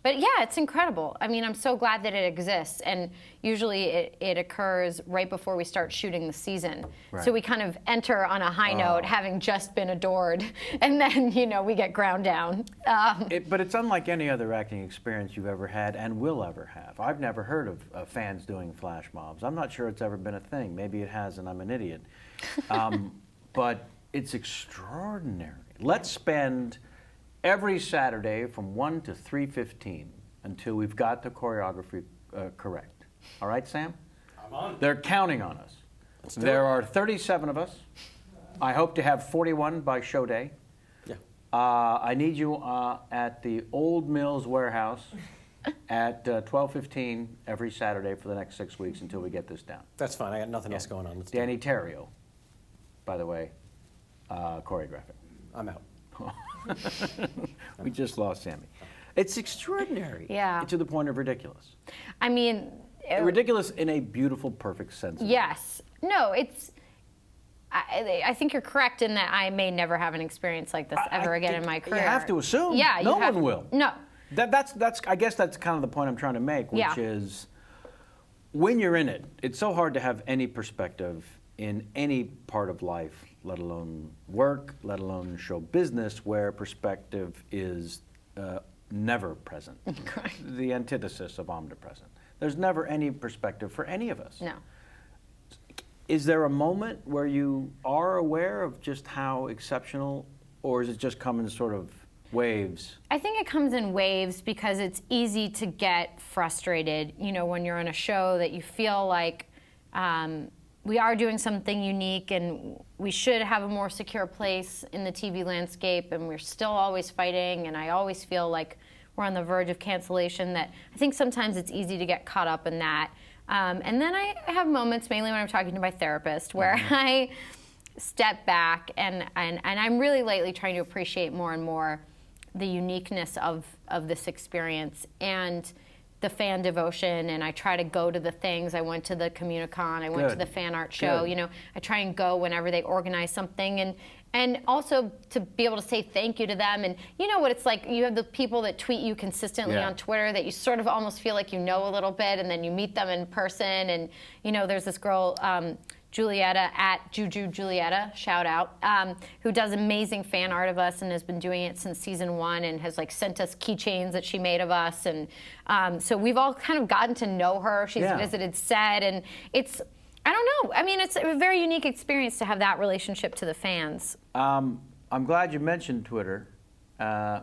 But yeah, it's incredible. I mean, I'm so glad that it exists. And usually it occurs right before we start shooting the season. Right. So we kind of enter on a high note, having just been adored. And then, you know, we get ground down. But it's unlike any other acting experience you've ever had and will ever have. I've never heard of fans doing flash mobs. I'm not sure it's ever been a thing. Maybe it has and I'm an idiot. But it's extraordinary. Let's spend every Saturday from 1 to 3:15 until we've got the choreography correct. All right, Sam? I'm on. They're counting on us. There are 37 of us. I hope to have 41 by show day. Yeah. I need you at the Old Mills Warehouse at 12:15 every Saturday for the next 6 weeks until we get this down. That's fine. I got nothing else going on. Let's do Danny it. Terrio, by the way, choreographing. I'm out. We just lost Sammy. It's extraordinary. Yeah. To the point of ridiculous. I mean, Ridiculous in a beautiful, perfect sense. yes. No, it's. I think you're correct in that I may never have an experience like this ever again in my career. You have to assume. Yeah, no you have, one will. No. That's. I guess that's kind of the point I'm trying to make, which Yeah. is when you're in it, it's so hard to have any perspective in any part of life, let alone work, let alone show business, where perspective is never present. The antithesis of omnipresent. There's never any perspective for any of us. No. Is there a moment where you are aware of just how exceptional, or is it just come in sort of waves? I think it comes in waves because it's easy to get frustrated, you know, when you're on a show that you feel like we are doing something unique and we should have a more secure place in the TV landscape, and we're still always fighting, and I always feel like we're on the verge of cancellation. That I think sometimes it's easy to get caught up in that. And then I have moments, mainly when I'm talking to my therapist, where I step back and I'm really lately trying to appreciate more and more the uniqueness of this experience and the fan devotion, and I try to go to the things. I went to the Communicon, I went to the fan art show. Good. You know, I try and go whenever they organize something, and also to be able to say thank you to them. And you know what it's like, you have the people that tweet you consistently on Twitter that you sort of almost feel like you know a little bit, and then you meet them in person. And you know, there's this girl, Julietta at Juju Julietta, shout out, who does amazing fan art of us and has been doing it since season 1 and has like sent us keychains that she made of us. And so we've all kind of gotten to know her. She's visited set, and it's, I don't know. I mean, it's a very unique experience to have that relationship to the fans. I'm glad you mentioned Twitter,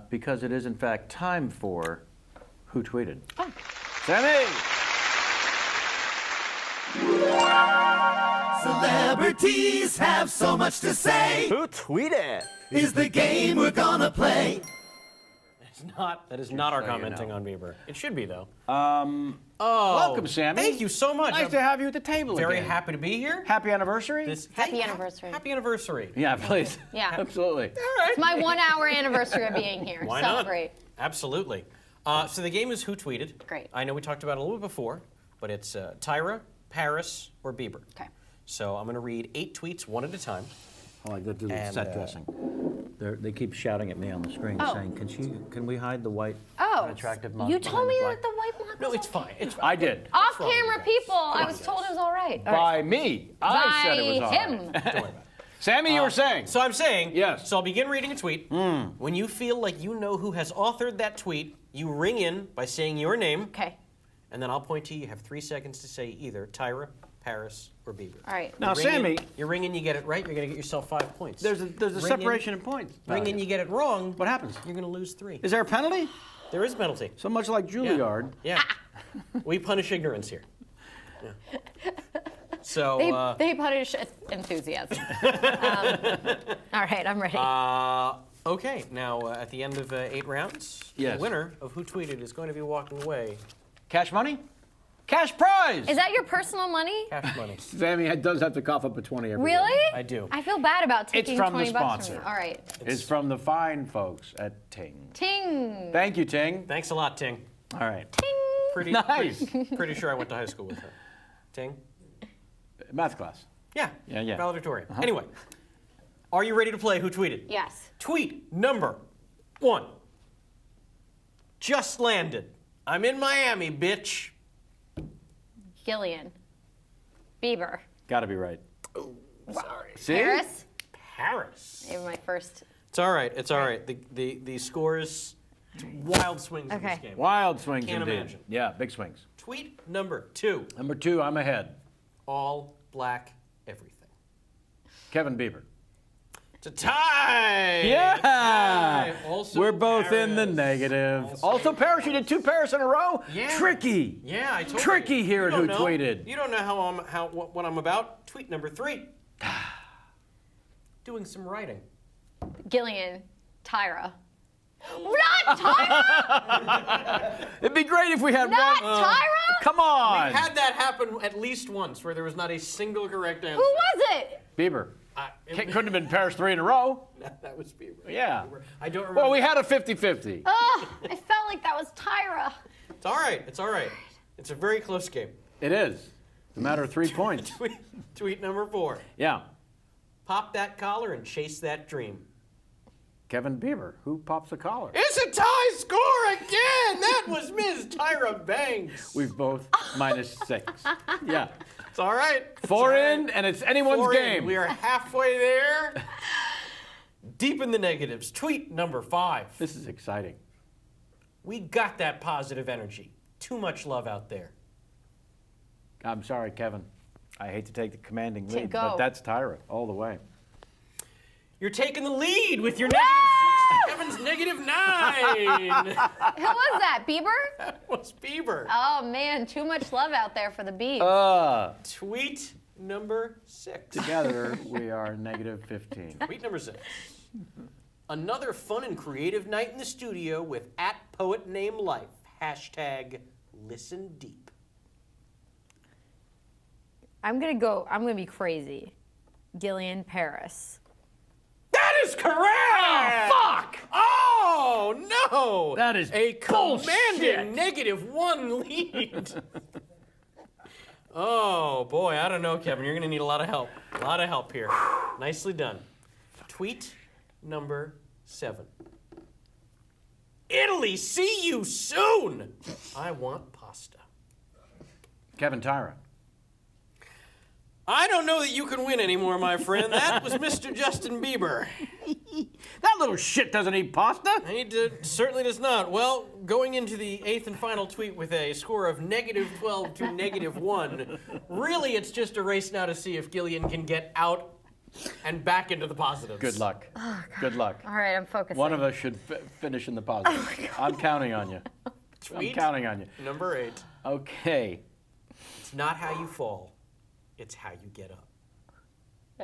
because it is in fact time for Who Tweeted. Oh. Sammy! Celebrities have so much to say. Who tweeted? Is the game we're gonna play. That is not our so you commenting know. on Bieber. It should be, though. Welcome, Sammy. Thank you so much. Nice I'm to have you at the table very again. happy to be here. Happy anniversary? Happy anniversary. Happy anniversary. Yeah, please. Yeah. Absolutely. All right. It's my 1 hour anniversary of being here. Why Celebrate. not? Absolutely. So the game is Who Tweeted. Great. I know we talked about it a little bit before, but it's Tyra, Paris, or Bieber. Okay. So I'm going to read 8 tweets one at a time. I like that little And, set dressing. They keep shouting at me on the screen saying, can we hide the white unattractive mom? You told me that the white block No, was it's fine. It's fine. I did. Off-camera people. I was told it was all right. All right. By me. I said it was all By right. him. Don't worry about it. Sammy, you were saying. So I'm saying, Yes. So I'll begin reading a tweet. When you feel like you know who has authored that tweet, you ring in by saying your name, Okay. and then I'll point to you. You have 3 seconds to say either Tyra, Paris, or Bieber. All right. Now, You ring Sammy, in, you ring in, you get it right, you're going to get yourself 5 points. there's a Ring separation in points. Ring in, you get it wrong. What happens? You're going to lose 3. Is there a penalty? There is a penalty. So much like Juilliard. Yeah. We punish ignorance here. Yeah. So. They punish enthusiasm. All right, I'm ready. Okay, now at the end of 8 rounds, Yes. the winner of Who Tweeted is going to be walking away. Cash money? Cash prize! Is that your personal money? Cash money. Sammy does have to cough up a 20 every Really? day. I do. I feel bad about taking from the 20 bucks from sponsor. you. All right. It's from the fine folks at Ting. Ting. Thank you, Ting. Thanks a lot, Ting. All right. Pretty, Nice. pretty sure I went to high school with her. Ting? Math class. Yeah. Yeah. Valedictorian. Anyway, are you ready to play Who Tweeted? Yes. Tweet number 1. Just landed. I'm in Miami, bitch. Gillian. Bieber. Gotta be right. Sorry. See? Paris. Paris. Maybe my first. It's all right. It's all right. The scores, wild swings in this Okay. game. Wild swings Can't indeed. imagine. Yeah, big swings. Tweet number 2. Number 2, I'm ahead. All black everything. Kevin Bieber. It's a tie. Yeah! Tie. Also We're both in the Paris. negative. Also, Paris, you did 2 Paris in a row? Yeah. Tricky. Yeah, I told Tricky you. here You at don't Who know. Tweeted. You don't know what I'm about. Tweet number 3. Doing some writing. Gillian. Tyra. Not Tyra! It'd be great if we had Not one. Tyra! Come on. Had that happen at least once, where there was not a single correct answer. Who was it? Bieber. Couldn't have been Paris 3 in a row. That was Bieber. Yeah. I don't remember. Well, we had a 50-50. Oh, I felt like that was Tyra. It's all right. It's all right. It's a very close game. It is. It's a matter of 3 points. Tweet number 4. Yeah. Pop that collar and chase that dream. Kevin Bieber. Who pops a collar? It's a tie score again. That was Ms. Tyra Banks. We've both -6. Yeah. It's all right. 4 in, and it's anyone's 4 in. game. We are halfway there. Deep in the negatives. Tweet number 5. This is exciting. We got that positive energy. Too much love out there. I'm sorry, Kevin. I hate to take the commanding lead, go. but that's Tyra all the way. You're taking the lead with your -6 to Kevin's -9. Who was that? Bieber? That was Bieber. Oh man, too much love out there for the Biebs. Tweet number 6. Together, we are -15. Tweet number 6. Another fun and creative night in the studio with @PoetNameLife. #ListenDeep. I'm gonna be crazy. Gillian Paris. That is correct! Fuck! Oh, no! That is a bullshit. commanding -1 lead. Oh, boy, I don't know, Kevin. You're going to need a lot of help. A lot of help here. Nicely done. Tweet number 7. Italy, see you soon! I want pasta. Kevin Tyra. I don't know that you can win anymore, my friend. That was Mr. Justin Bieber. That little shit doesn't eat pasta. Certainly does not. Well, going into the 8th and final tweet with a score of -12 to -1, really it's just a race now to see if Gillian can get out and back into the positives. Good luck. Good luck. All right, I'm focusing. One of us should finish in the positive. I'm counting on you. Tweet I'm counting on you. number 8. Okay. It's not how you fall, it's how you get up.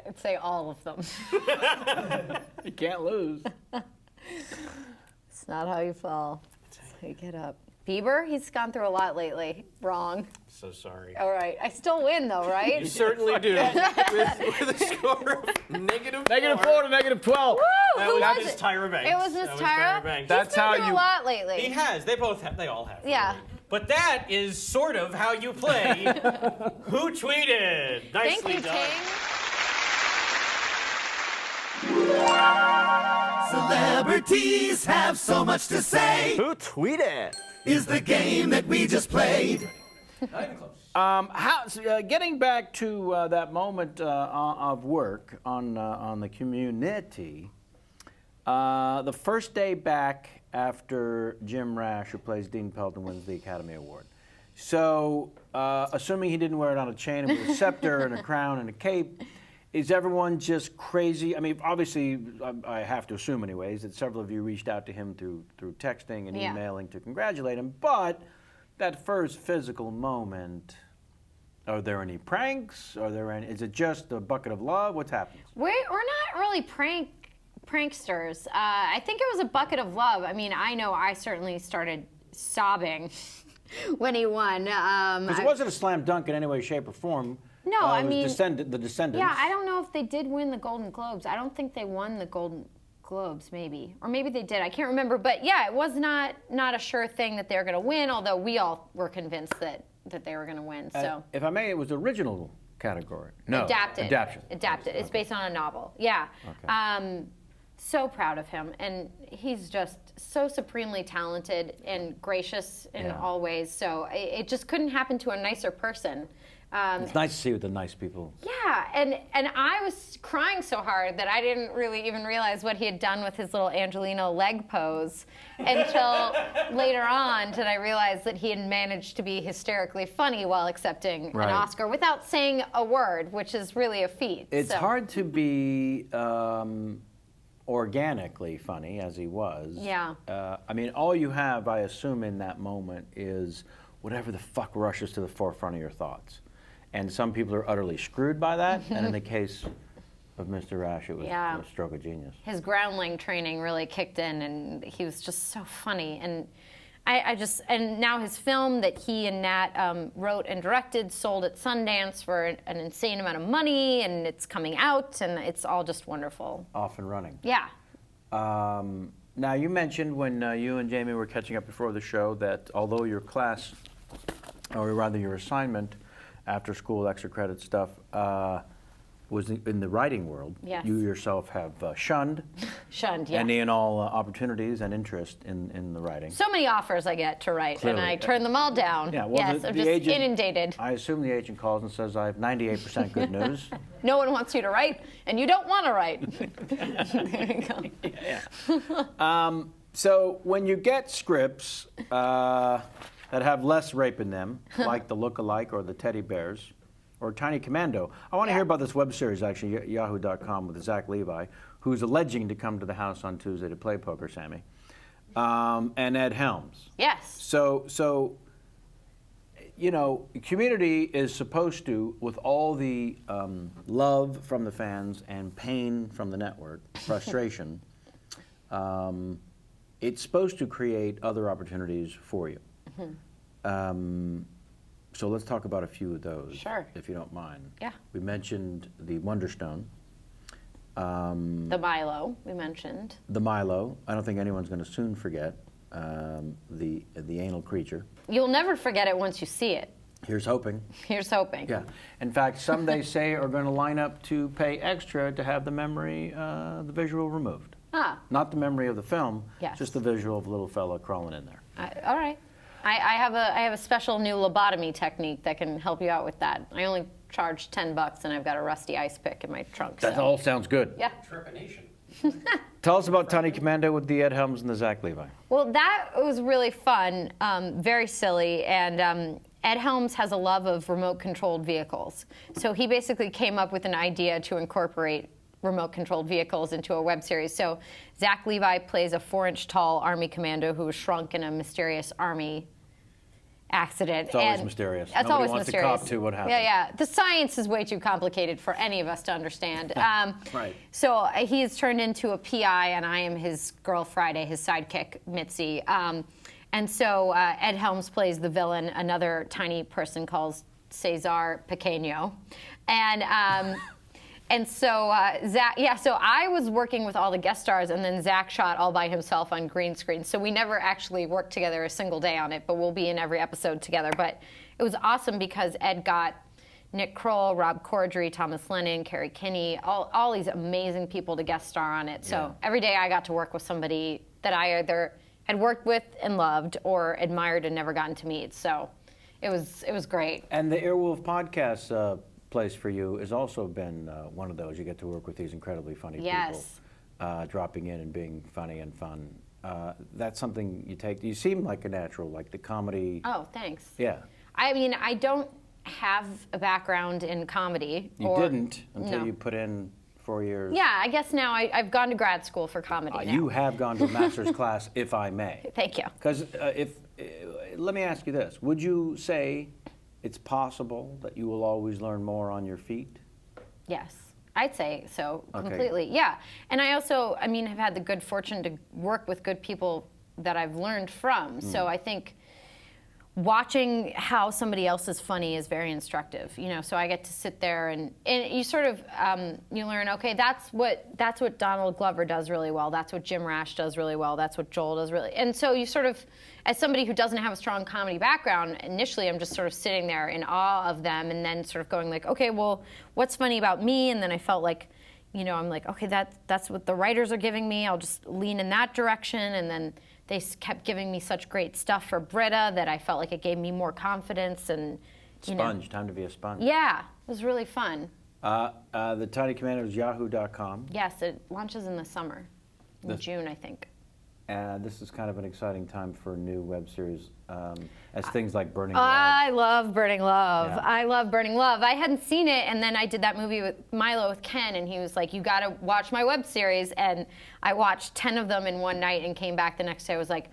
I'd say all of them. You can't lose. It's not how you fall. It's how you get up. Bieber? He's gone through a lot lately. Wrong. So sorry. All right. I still win, though, right? You certainly do. with a score of -4. -4 to -12. Woo! That Who was was Miss it? Tyra Banks. It was Miss That was Tyra? Banks. That's He's been how through you- a lot lately. He has. They both have. They all have. Yeah. really. But that is sort of how you play Who Tweeted. Thank Nicely you, done. Ting. Celebrities have so much to say. Who tweeted? Is the game that we just played. Not even close. Getting back to that moment of work on the community, the first day back after Jim Rash, who plays Dean Pelton, wins the Academy Award. So, assuming he didn't wear it on a chain and with a scepter and a crown and a cape, is everyone just crazy? I mean, obviously, I have to assume anyways, that several of you reached out to him through texting and Yeah. emailing to congratulate him, but that first physical moment, are there any pranks? Is it just a bucket of love? What's happening? We're not really pranksters. I think it was a bucket of love. I mean, I know I certainly started sobbing when he won. Because it wasn't a slam dunk in any way, shape, or form. No, I it was mean, the Descendants. Yeah, I don't know if they did win the Golden Globes. I don't think they won the Golden Globes, maybe. Or maybe they did. I can't remember. But yeah, it was not a sure thing that they were going to win, although we all were convinced that they were going to win. So If I may, it was original category. No, Adapted. Adaptation. Adapted. It's based on a novel. Yeah. Okay. So proud of him, and he's just so supremely talented and gracious in Yeah. all ways. So it just couldn't happen to a nicer person. It's nice to see with the nice people. Yeah, and I was crying so hard that I didn't really even realize what he had done with his little Angelino leg pose until later on did I realize that he had managed to be hysterically funny while accepting Right. an Oscar without saying a word, which is really a feat. It's So, hard to be organically funny, as he was. Yeah. I mean, all you have, I assume, in that moment is whatever the fuck rushes to the forefront of your thoughts. And some people are utterly screwed by that. And in the case of Mr. Rash, it was Yeah. a stroke of genius. His groundling training really kicked in, and he was just so funny. And and now his film that he and Nat wrote and directed sold at Sundance for an insane amount of money, and it's coming out, and it's all just wonderful. Off and running. Yeah. Now, you mentioned when you and Jamie were catching up before the show that although your class, or rather your assignment, after school extra credit stuff, was in the writing world, Yes. you yourself have shunned Shunned, yeah. any and all opportunities and interest in the writing. So many offers I get to write, Clearly. and I turn them all down. Yeah, well, yes, I'm just inundated. I assume the agent calls and says, I have 98% good news. No one wants you to write, and you don't want to write. There you go. So when you get scripts that have less rape in them, like The Look-alike or The Teddy Bears, or Tiny Commando, I want to hear about this web series, actually, Yahoo.com, with Zach Levi, who's alleging to come to the house on Tuesday to play poker, Sammy, and Ed Helms. Yes. So, you know, Community is supposed to, with all the love from the fans and pain from the network, frustration, it's supposed to create other opportunities for you. So let's talk about a few of those, Sure. if you don't mind. Yeah. We mentioned the Wonderstone, The Milo, we mentioned. the Milo. I don't think anyone's going to soon forget the anal creature. You'll never forget it once you see it. Here's hoping. Here's hoping. Yeah. In fact, some they say are going to line up to pay extra to have the memory, the visual removed. Ah, Not the memory of the film, Yes. just the visual of a little fella crawling in there. all right. I have a special new lobotomy technique that can help you out with that. I only charge $10, and I've got a rusty ice pick in my trunk. That so. all sounds good. Yeah. Trepanation. Tell us about Tiny Commando with the Ed Helms and the Zach Levi. Well, that was really fun, very silly, and Ed Helms has a love of remote-controlled vehicles. So he basically came up with an idea to incorporate remote-controlled vehicles into a web series. So Zach Levi plays a 4-inch tall Army commando who was shrunk in a mysterious Army accident. It's always And mysterious. That's Nobody always wants to mysterious. cop to what happened. Yeah. The science is way too complicated for any of us to understand. Right. So he is turned into a PI, and I am his girl Friday, his sidekick, Mitzi. And so Ed Helms plays the villain. Another tiny person calls Cesar Pequeño. And so Zach, so I was working with all the guest stars, and then Zach shot all by himself on green screen. So we never actually worked together a single day on it, but we'll be in every episode together. But it was awesome because Ed got Nick Kroll, Rob Corddry, Thomas Lennon, Carrie Kinney, all these amazing people to guest star on it. So every day I got to work with somebody that I either had worked with and loved or admired and never gotten to meet. So it was great. And the Earwolf podcast place for you has also been one of those. You get to work with these incredibly funny people dropping in and being funny and fun. That's something you take. You seem like a natural, like the comedy. Oh, thanks. Yeah. I mean, I don't have a background in comedy. You didn't until you put in 4 years. Yeah, I guess now I've gone to grad school for comedy now. You have gone to a master's class, if I may. Thank you. Because let me ask you this. Would you say it's possible that you will always learn more on your feet? Yes, I'd say so, Okay. completely. Yeah, and I also, have had the good fortune to work with good people that I've learned from. So I think watching how somebody else is funny is very instructive. So I get to sit there and you sort of you learn. Okay, that's what Donald Glover does really well. That's what Jim Rash does really well. That's what Joel does really. And so you sort of, as somebody who doesn't have a strong comedy background, initially I'm just sort of sitting there in awe of them, and then sort of going like, okay, well, what's funny about me? And then I felt like, I'm like, okay, that's what the writers are giving me. I'll just lean in that direction, and then they kept giving me such great stuff for Britta that I felt like it gave me more confidence and, Sponge, time to be a sponge. Yeah, it was really fun. The Tiny Commander is yahoo.com. Yes, it launches in the summer, in June, I think. This is kind of an exciting time for new web series, as things like Burning I Love. love Burning Love. Yeah. I love Burning Love. I hadn't seen it, and then I did that movie with Milo with Ken, and he was like, you got to watch my web series. And I watched 10 of them in one night and came back the next day. I was like,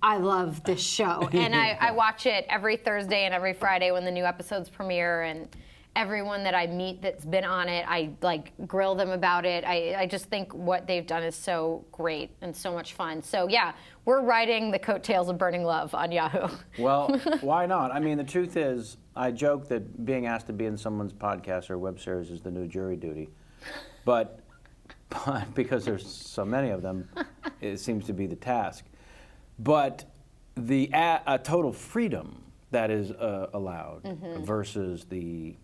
I love this show. And I watch it every Thursday and every Friday when the new episodes premiere, and everyone that I meet that's been on it, I grill them about it. I just think what they've done is so great and so much fun. So yeah, we're riding the coattails of Burning Love on Yahoo. Well, why not? I mean, the truth is, I joke that being asked to be in someone's podcast or web series is the new jury duty. But because there's so many of them, it seems to be the task. But the total freedom that is allowed versus the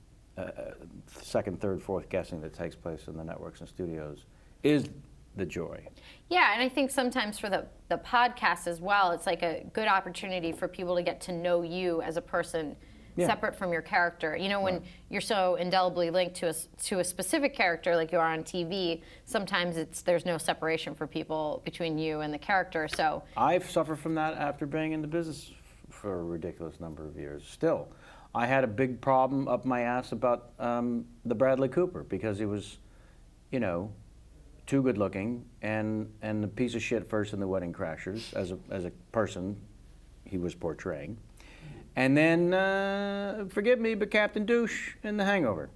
second, third, fourth guessing that takes place in the networks and studios is the joy. Yeah, and I think sometimes for the podcast as well, it's like a good opportunity for people to get to know you as a person separate from your character. When you're so indelibly linked to a specific character like you are on TV, sometimes there's no separation for people between you and the character. So I've suffered from that after being in the business for a ridiculous number of years. Still, I had a big problem up my ass about the Bradley Cooper because he was, too good looking and a piece of shit first in The Wedding Crashers as a person he was portraying. And then, forgive me, but Captain Douche in The Hangover.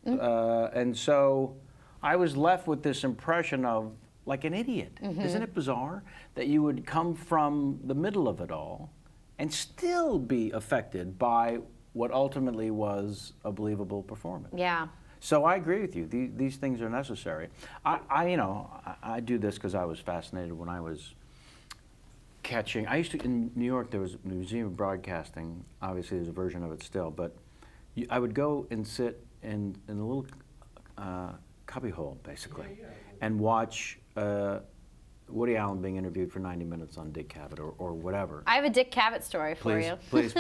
And so I was left with this impression of like an idiot. Isn't it bizarre that you would come from the middle of it all and still be affected by what ultimately was a believable performance? yeah. So I agree with you. These things are necessary. I do this because I was fascinated when I was catching. I used to, in New York, there was a Museum of Broadcasting. Obviously, there's a version of it still, but I would go and sit in a little cubbyhole, basically, and watch Woody Allen being interviewed for 90 minutes on Dick Cavett or whatever. I have a Dick Cavett story for you. Please.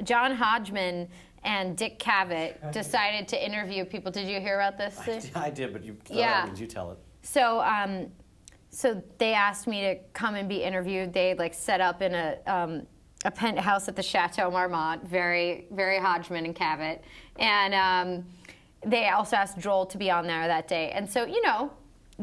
John Hodgman and Dick Cavett decided to interview people. Did you hear about this? I did, but you tell it. So, so they asked me to come and be interviewed. They set up in a penthouse at the Chateau Marmont, very, very Hodgman and Cavett, and they also asked Joel to be on there that day. And so,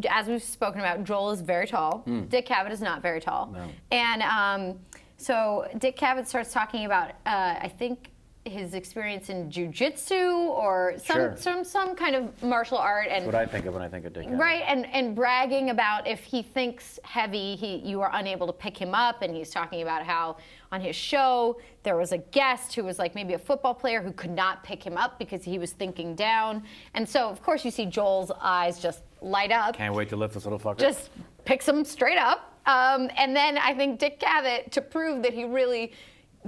as we've spoken about, Joel is very tall. Dick Cavett is not very tall. No. And so Dick Cavett starts talking about, I think his experience in jujitsu or Sure. some kind of martial art, and What I think of when I think of Dick Cavett. right, and bragging about if he thinks heavy, you are unable to pick him up, and he's talking about how on his show there was a guest who was like maybe a football player who could not pick him up because he was thinking down, and so of course you see Joel's eyes just light up. Can't wait to lift this little fucker. Just picks him straight up, and then I think Dick Cavett, to prove that he really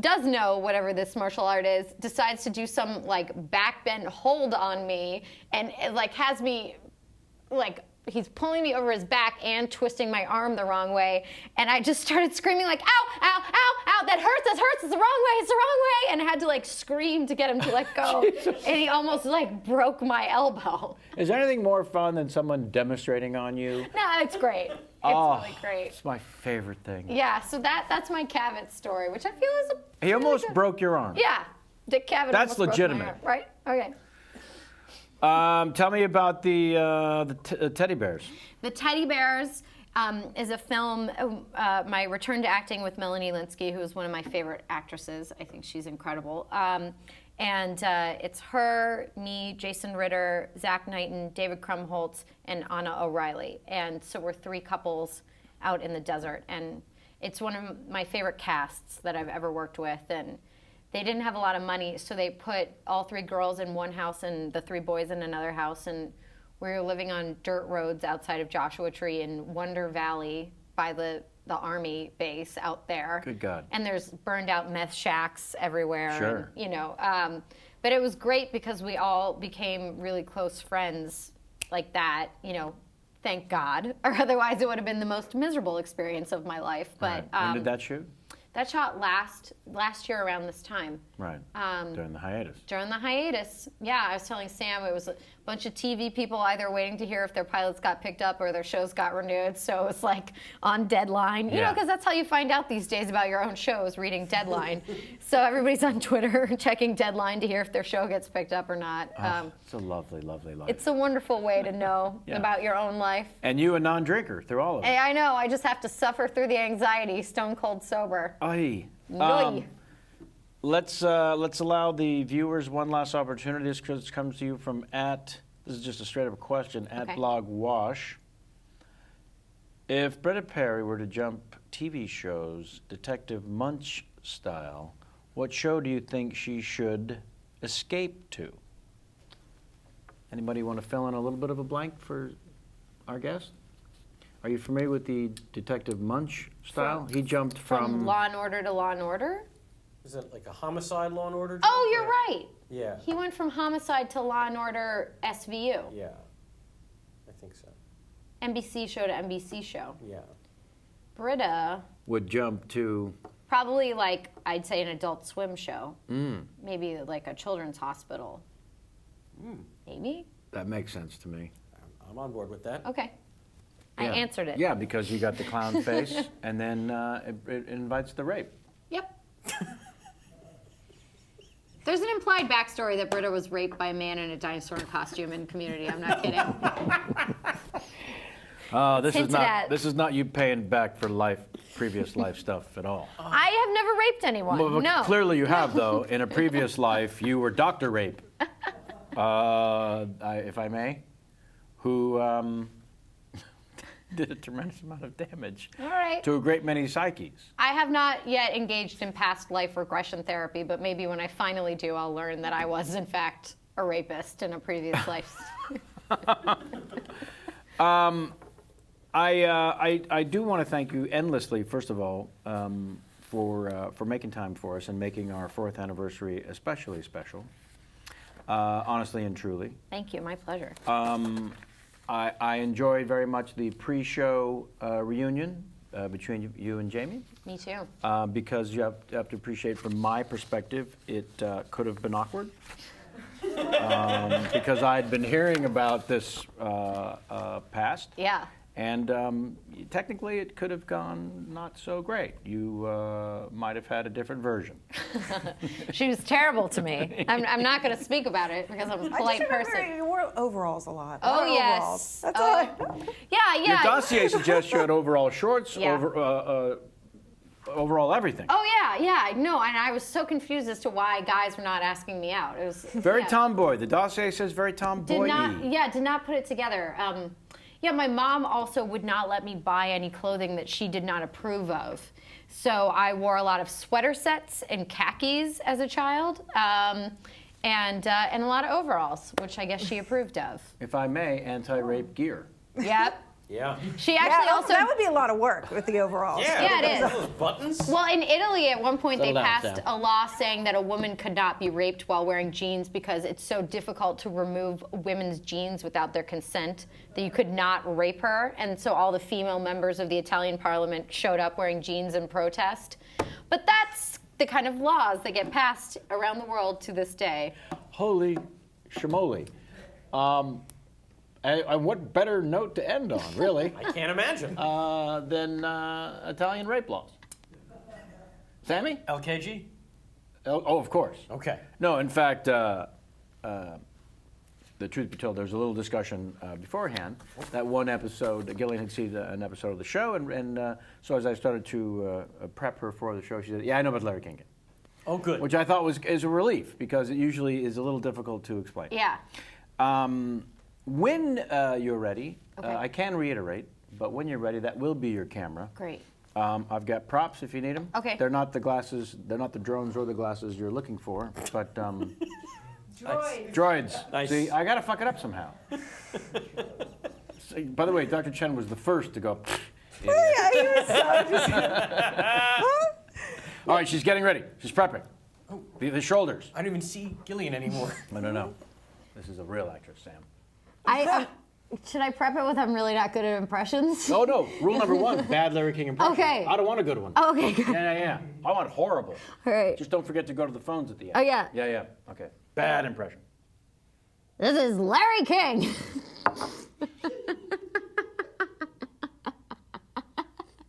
does know whatever this martial art is, decides to do some like backbend hold on me, and it, like has me like he's pulling me over his back and twisting my arm the wrong way, and I just started screaming like, ow, ow, ow, ow, that hurts, it's the wrong way, it's the wrong way, and I had to like scream to get him to let go, and he almost like broke my elbow. Is there anything more fun than someone demonstrating on you? No, it's great. It's really great. It's my favorite thing. Yeah, so that's my Cavett story, which I feel is a He really almost good- broke your arm. Yeah, Dick Cavett. That's almost broke my legitimate. arm, right? Okay. Tell me about the teddy bears. The Teddy Bears is a film, my return to acting with Melanie Linsky, who is one of my favorite actresses. I think she's incredible. And it's her, me, Jason Ritter, Zach Knighton, David Krumholtz, and Anna O'Reilly. And so we're three couples out in the desert. And it's one of my favorite casts that I've ever worked with. And they didn't have a lot of money, so they put all three girls in one house and the three boys in another house. And we were living on dirt roads outside of Joshua Tree in Wonder Valley by the army base out there. Good God. And there's burned out meth shacks everywhere. Sure. And, you know, but it was great because we all became really close friends like that, you know, thank God. Or otherwise it would have been the most miserable experience of my life. But Right. When did that shoot? that shot last year around this time. Right. During the hiatus. During the hiatus, yeah, I was telling Sam it was a bunch of TV people either waiting to hear if their pilots got picked up or their shows got renewed. So it was like on deadline, you know, because that's how you find out these days about your own shows, reading Deadline. So everybody's on Twitter checking Deadline to hear if their show gets picked up or not. It's a lovely, lovely life. It's a wonderful way to know about your own life. And you a non-drinker through all of it. Hey, I know, I just have to suffer through the anxiety, stone cold sober. Aye. Yoy. Let's allow the viewers one last opportunity. This comes to you from this is just a straight up question, Okay. @blogwash. If Britta Perry were to jump TV shows Detective Munch style, what show do you think she should escape to? Anybody want to fill in a little bit of a blank for our guest? Are you familiar with the Detective Munch style? He jumped From Law and Order to Law and Order? Is that like a homicide Law and Order? Oh, joke, you're or- right. Yeah. He went from Homicide to Law and Order SVU. Yeah. I think so. NBC show to NBC show. Yeah. Britta, would jump to probably like, I'd say an Adult Swim show. Maybe like a children's hospital. Maybe? that makes sense to me. I'm on board with that. Okay. I Yeah. answered it. Yeah, because you got the clown face, and then it invites the rape. Yep. There's an implied backstory that Britta was raped by a man in a dinosaur costume in Community. I'm not kidding. Hinted at. This is not you paying back for previous life stuff at all. I have never raped anyone. Well, No. clearly you have though. In a previous life, you were Dr. Rape, if I may, who did a tremendous amount of damage All right. to a great many psyches. I have not yet engaged in past life regression therapy, but maybe when I finally do, I'll learn that I was, in fact, a rapist in a previous life. I do want to thank you endlessly, first of all, for making time for us and making our 4th anniversary especially special, honestly and truly. Thank you. My pleasure. I enjoyed very much the pre-show reunion between you and Jamie. Me too. Because you have to appreciate, from my perspective, it could have been awkward. Because I'd been hearing about this past. Yeah. And technically, it could have gone not so great. You might have had a different version. She was terrible to me. I'm not going to speak about it because I'm a polite I just remember person. you wore overalls a lot. Oh, A lot of yes. overalls. That's all. Yeah, Your yeah. dossier suggests you had overall shorts, Yeah. overall everything. Oh yeah. No, and I was so confused as to why guys were not asking me out. It was Very tomboy. The dossier says very tomboy. Did not put it together. My mom also would not let me buy any clothing that she did not approve of. So I wore a lot of sweater sets and khakis as a child, and a lot of overalls, which I guess she approved of. If I may, anti-rape gear. Yep. Yeah. She actually also. That would be a lot of work with the overalls. Yeah, it is. Those buttons. Well, in Italy, at one point, Settle they down, passed Sam. a law saying that a woman could not be raped while wearing jeans because it's so difficult to remove women's jeans without their consent that you could not rape her. And so all the female members of the Italian parliament showed up wearing jeans in protest. But that's the kind of laws that get passed around the world to this day. Holy shimoli. And what better note to end on, really, I can't imagine. than Italian rape laws? Sammy? LKG? Oh, of course. Okay. No, in fact, the truth be told, there was a little discussion beforehand. That one episode, Gillian had seen an episode of the show, and so as I started to prep her for the show, she said, "Yeah, I know about Larry King," Oh, good. which I thought is a relief because it usually is a little difficult to explain. Yeah. When you're ready, Okay. I can reiterate, but when you're ready, that will be your camera. Great. I've got props if you need them. Okay. They're not the glasses, they're not the drones or the glasses you're looking for, but droids. Nice. See, I gotta fuck it up somehow. See, by the way, Dr. Chen was the first to go. Yeah, he was so just, All right, she's getting ready. She's prepping. The shoulders. I don't even see Gillian anymore. No. This is a real actress, Sam. Should I prep it with I'm really not good at impressions? Oh no! Rule number one: bad Larry King impression. Okay. I don't want a good one. Okay, good. Yeah. I want horrible. All right. Just don't forget to go to the phones at the end. Oh, yeah. Yeah. Okay. Bad impression. This is Larry King.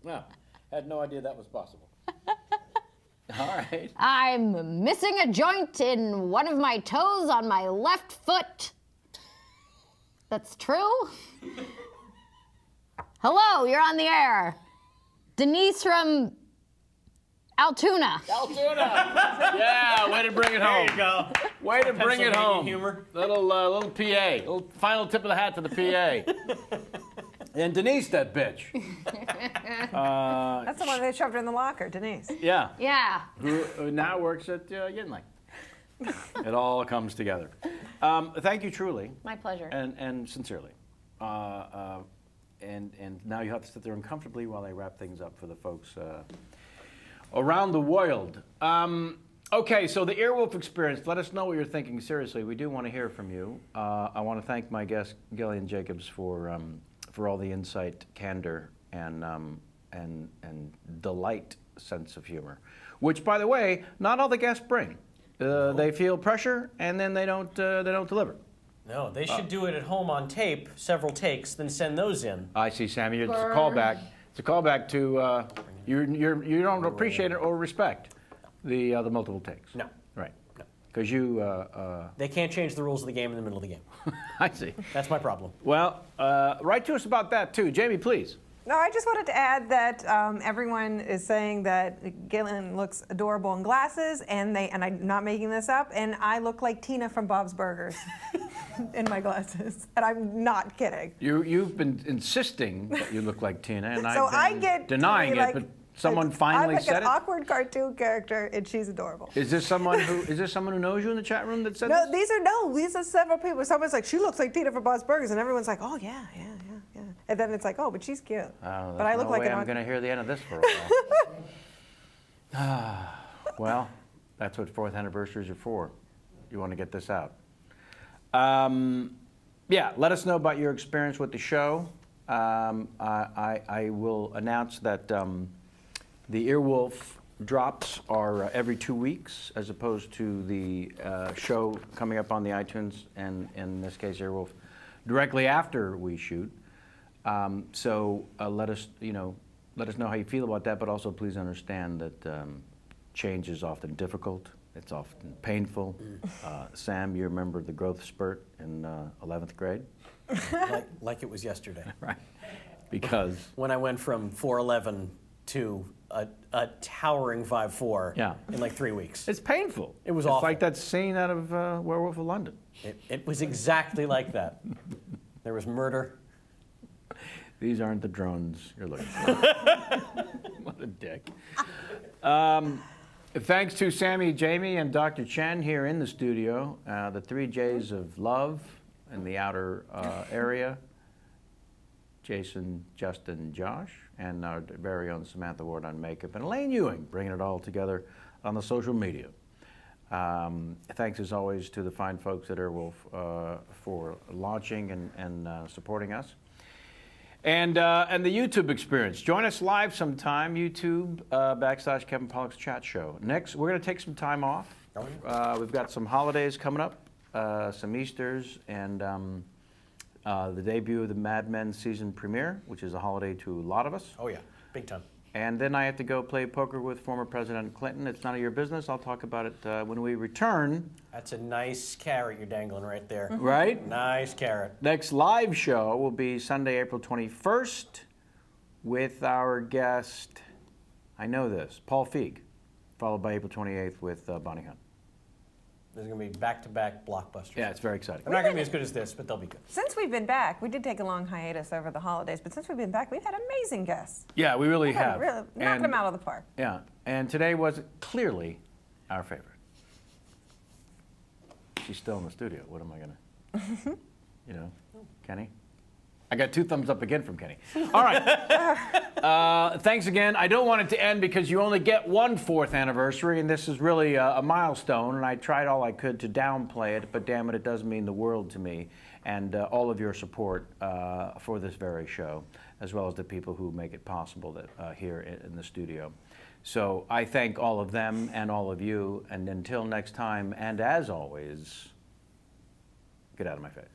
No, had no idea that was possible. All right. I'm missing a joint in one of my toes on my left foot. That's true? Hello, you're on the air. Denise from Altoona. Yeah, way to bring it home. There you go. Way to bring it Pennsylvania home. humor. Little PA. Little final tip of the hat to the PA. And Denise, that bitch. that's the one they shoved her in the locker, Denise. Yeah. Yeah. Who now works at Yinling. It all comes together. Thank you truly. My pleasure. And sincerely. And now you have to sit there uncomfortably while I wrap things up for the folks around the world. Okay, so the Earwolf experience. Let us know what you're thinking. Seriously, we do want to hear from you. I want to thank my guest Gillian Jacobs for all the insight, candor, and delight sense of humor, which, by the way, not all the guests bring. They feel pressure and then they don't deliver. No, they should do it at home on tape, several takes, then send those in. I see, Sammy. It's a callback. It's a callback to you don't appreciate it or respect the multiple takes. No. Right. Because you. They can't change the rules of the game in the middle of the game. I see. That's my problem. Well, write to us about that too, Jamie, please. No, I just wanted to add that everyone is saying that Gillian looks adorable in glasses, and I'm not making this up, and I look like Tina from Bob's Burgers in my glasses, and I'm not kidding. You've been insisting that you look like Tina, and So I've been denying it, but someone finally I'm like said an it. awkward cartoon character, and she's adorable. Is this someone who knows you in the chat room that said No, this? these are several people. Someone's like, she looks like Tina from Bob's Burgers, and everyone's like, oh yeah. And then it's like, oh, but she's cute. Oh, but I look no like way an I'm going to hear the end of this for a while. Well, that's what 4th anniversaries are for. You want to get this out. Yeah, let us know about your experience with the show. I will announce that the Earwolf drops are every 2 weeks, as opposed to the show coming up on the iTunes, and in this case, Earwolf, directly after we shoot. So let us know how you feel about that, but also please understand that change is often difficult. It's often painful. Sam, you remember the growth spurt in 11th grade? like it was yesterday. Right. Because when I went from 4'11" to a towering 5'4" Yeah. in like 3 weeks. It's painful. It was it's awful. like that scene out of Werewolf of London. It was exactly like that. There was murder. These aren't the drones you're looking for. What a dick. Thanks to Sammy, Jamie, and Dr. Chen here in the studio. The 3 J's of love in the outer area. Jason, Justin, Josh, and our very own Samantha Ward on makeup, and Elaine Ewing bringing it all together on the social media. Thanks as always to the fine folks at Airwolf for launching and supporting us. And the YouTube experience. Join us live sometime, YouTube, / Kevin Pollak's chat show. Next, we're going to take some time off. We've got some holidays coming up, some Easters, and the debut of the Mad Men season premiere, which is a holiday to a lot of us. Oh yeah, big time. And then I have to go play poker with former President Clinton. It's none of your business. I'll talk about it when we return. That's a nice carrot you're dangling right there. Right? Nice carrot. Next live show will be Sunday, April 21st with our guest, I know this, Paul Feig, followed by April 28th with Bonnie Hunt. There's going to be back-to-back blockbusters. Yeah, it's very exciting. They're not going to be as good as this, but they'll be good. Since we've been back, we did take a long hiatus over the holidays, but since we've been back, we've had amazing guests. Yeah, we really have. Really knocked them out of the park. Yeah, and today was clearly our favorite. She's still in the studio. What am I gonna, Kenny? I got 2 thumbs up again from Kenny. All right. Thanks again. I don't want it to end because you only get one 4th anniversary, and this is really a milestone, and I tried all I could to downplay it, but damn it, it does mean the world to me, and all of your support for this very show, as well as the people who make it possible that, here in the studio. So I thank all of them and all of you, and until next time, and as always, get out of my face.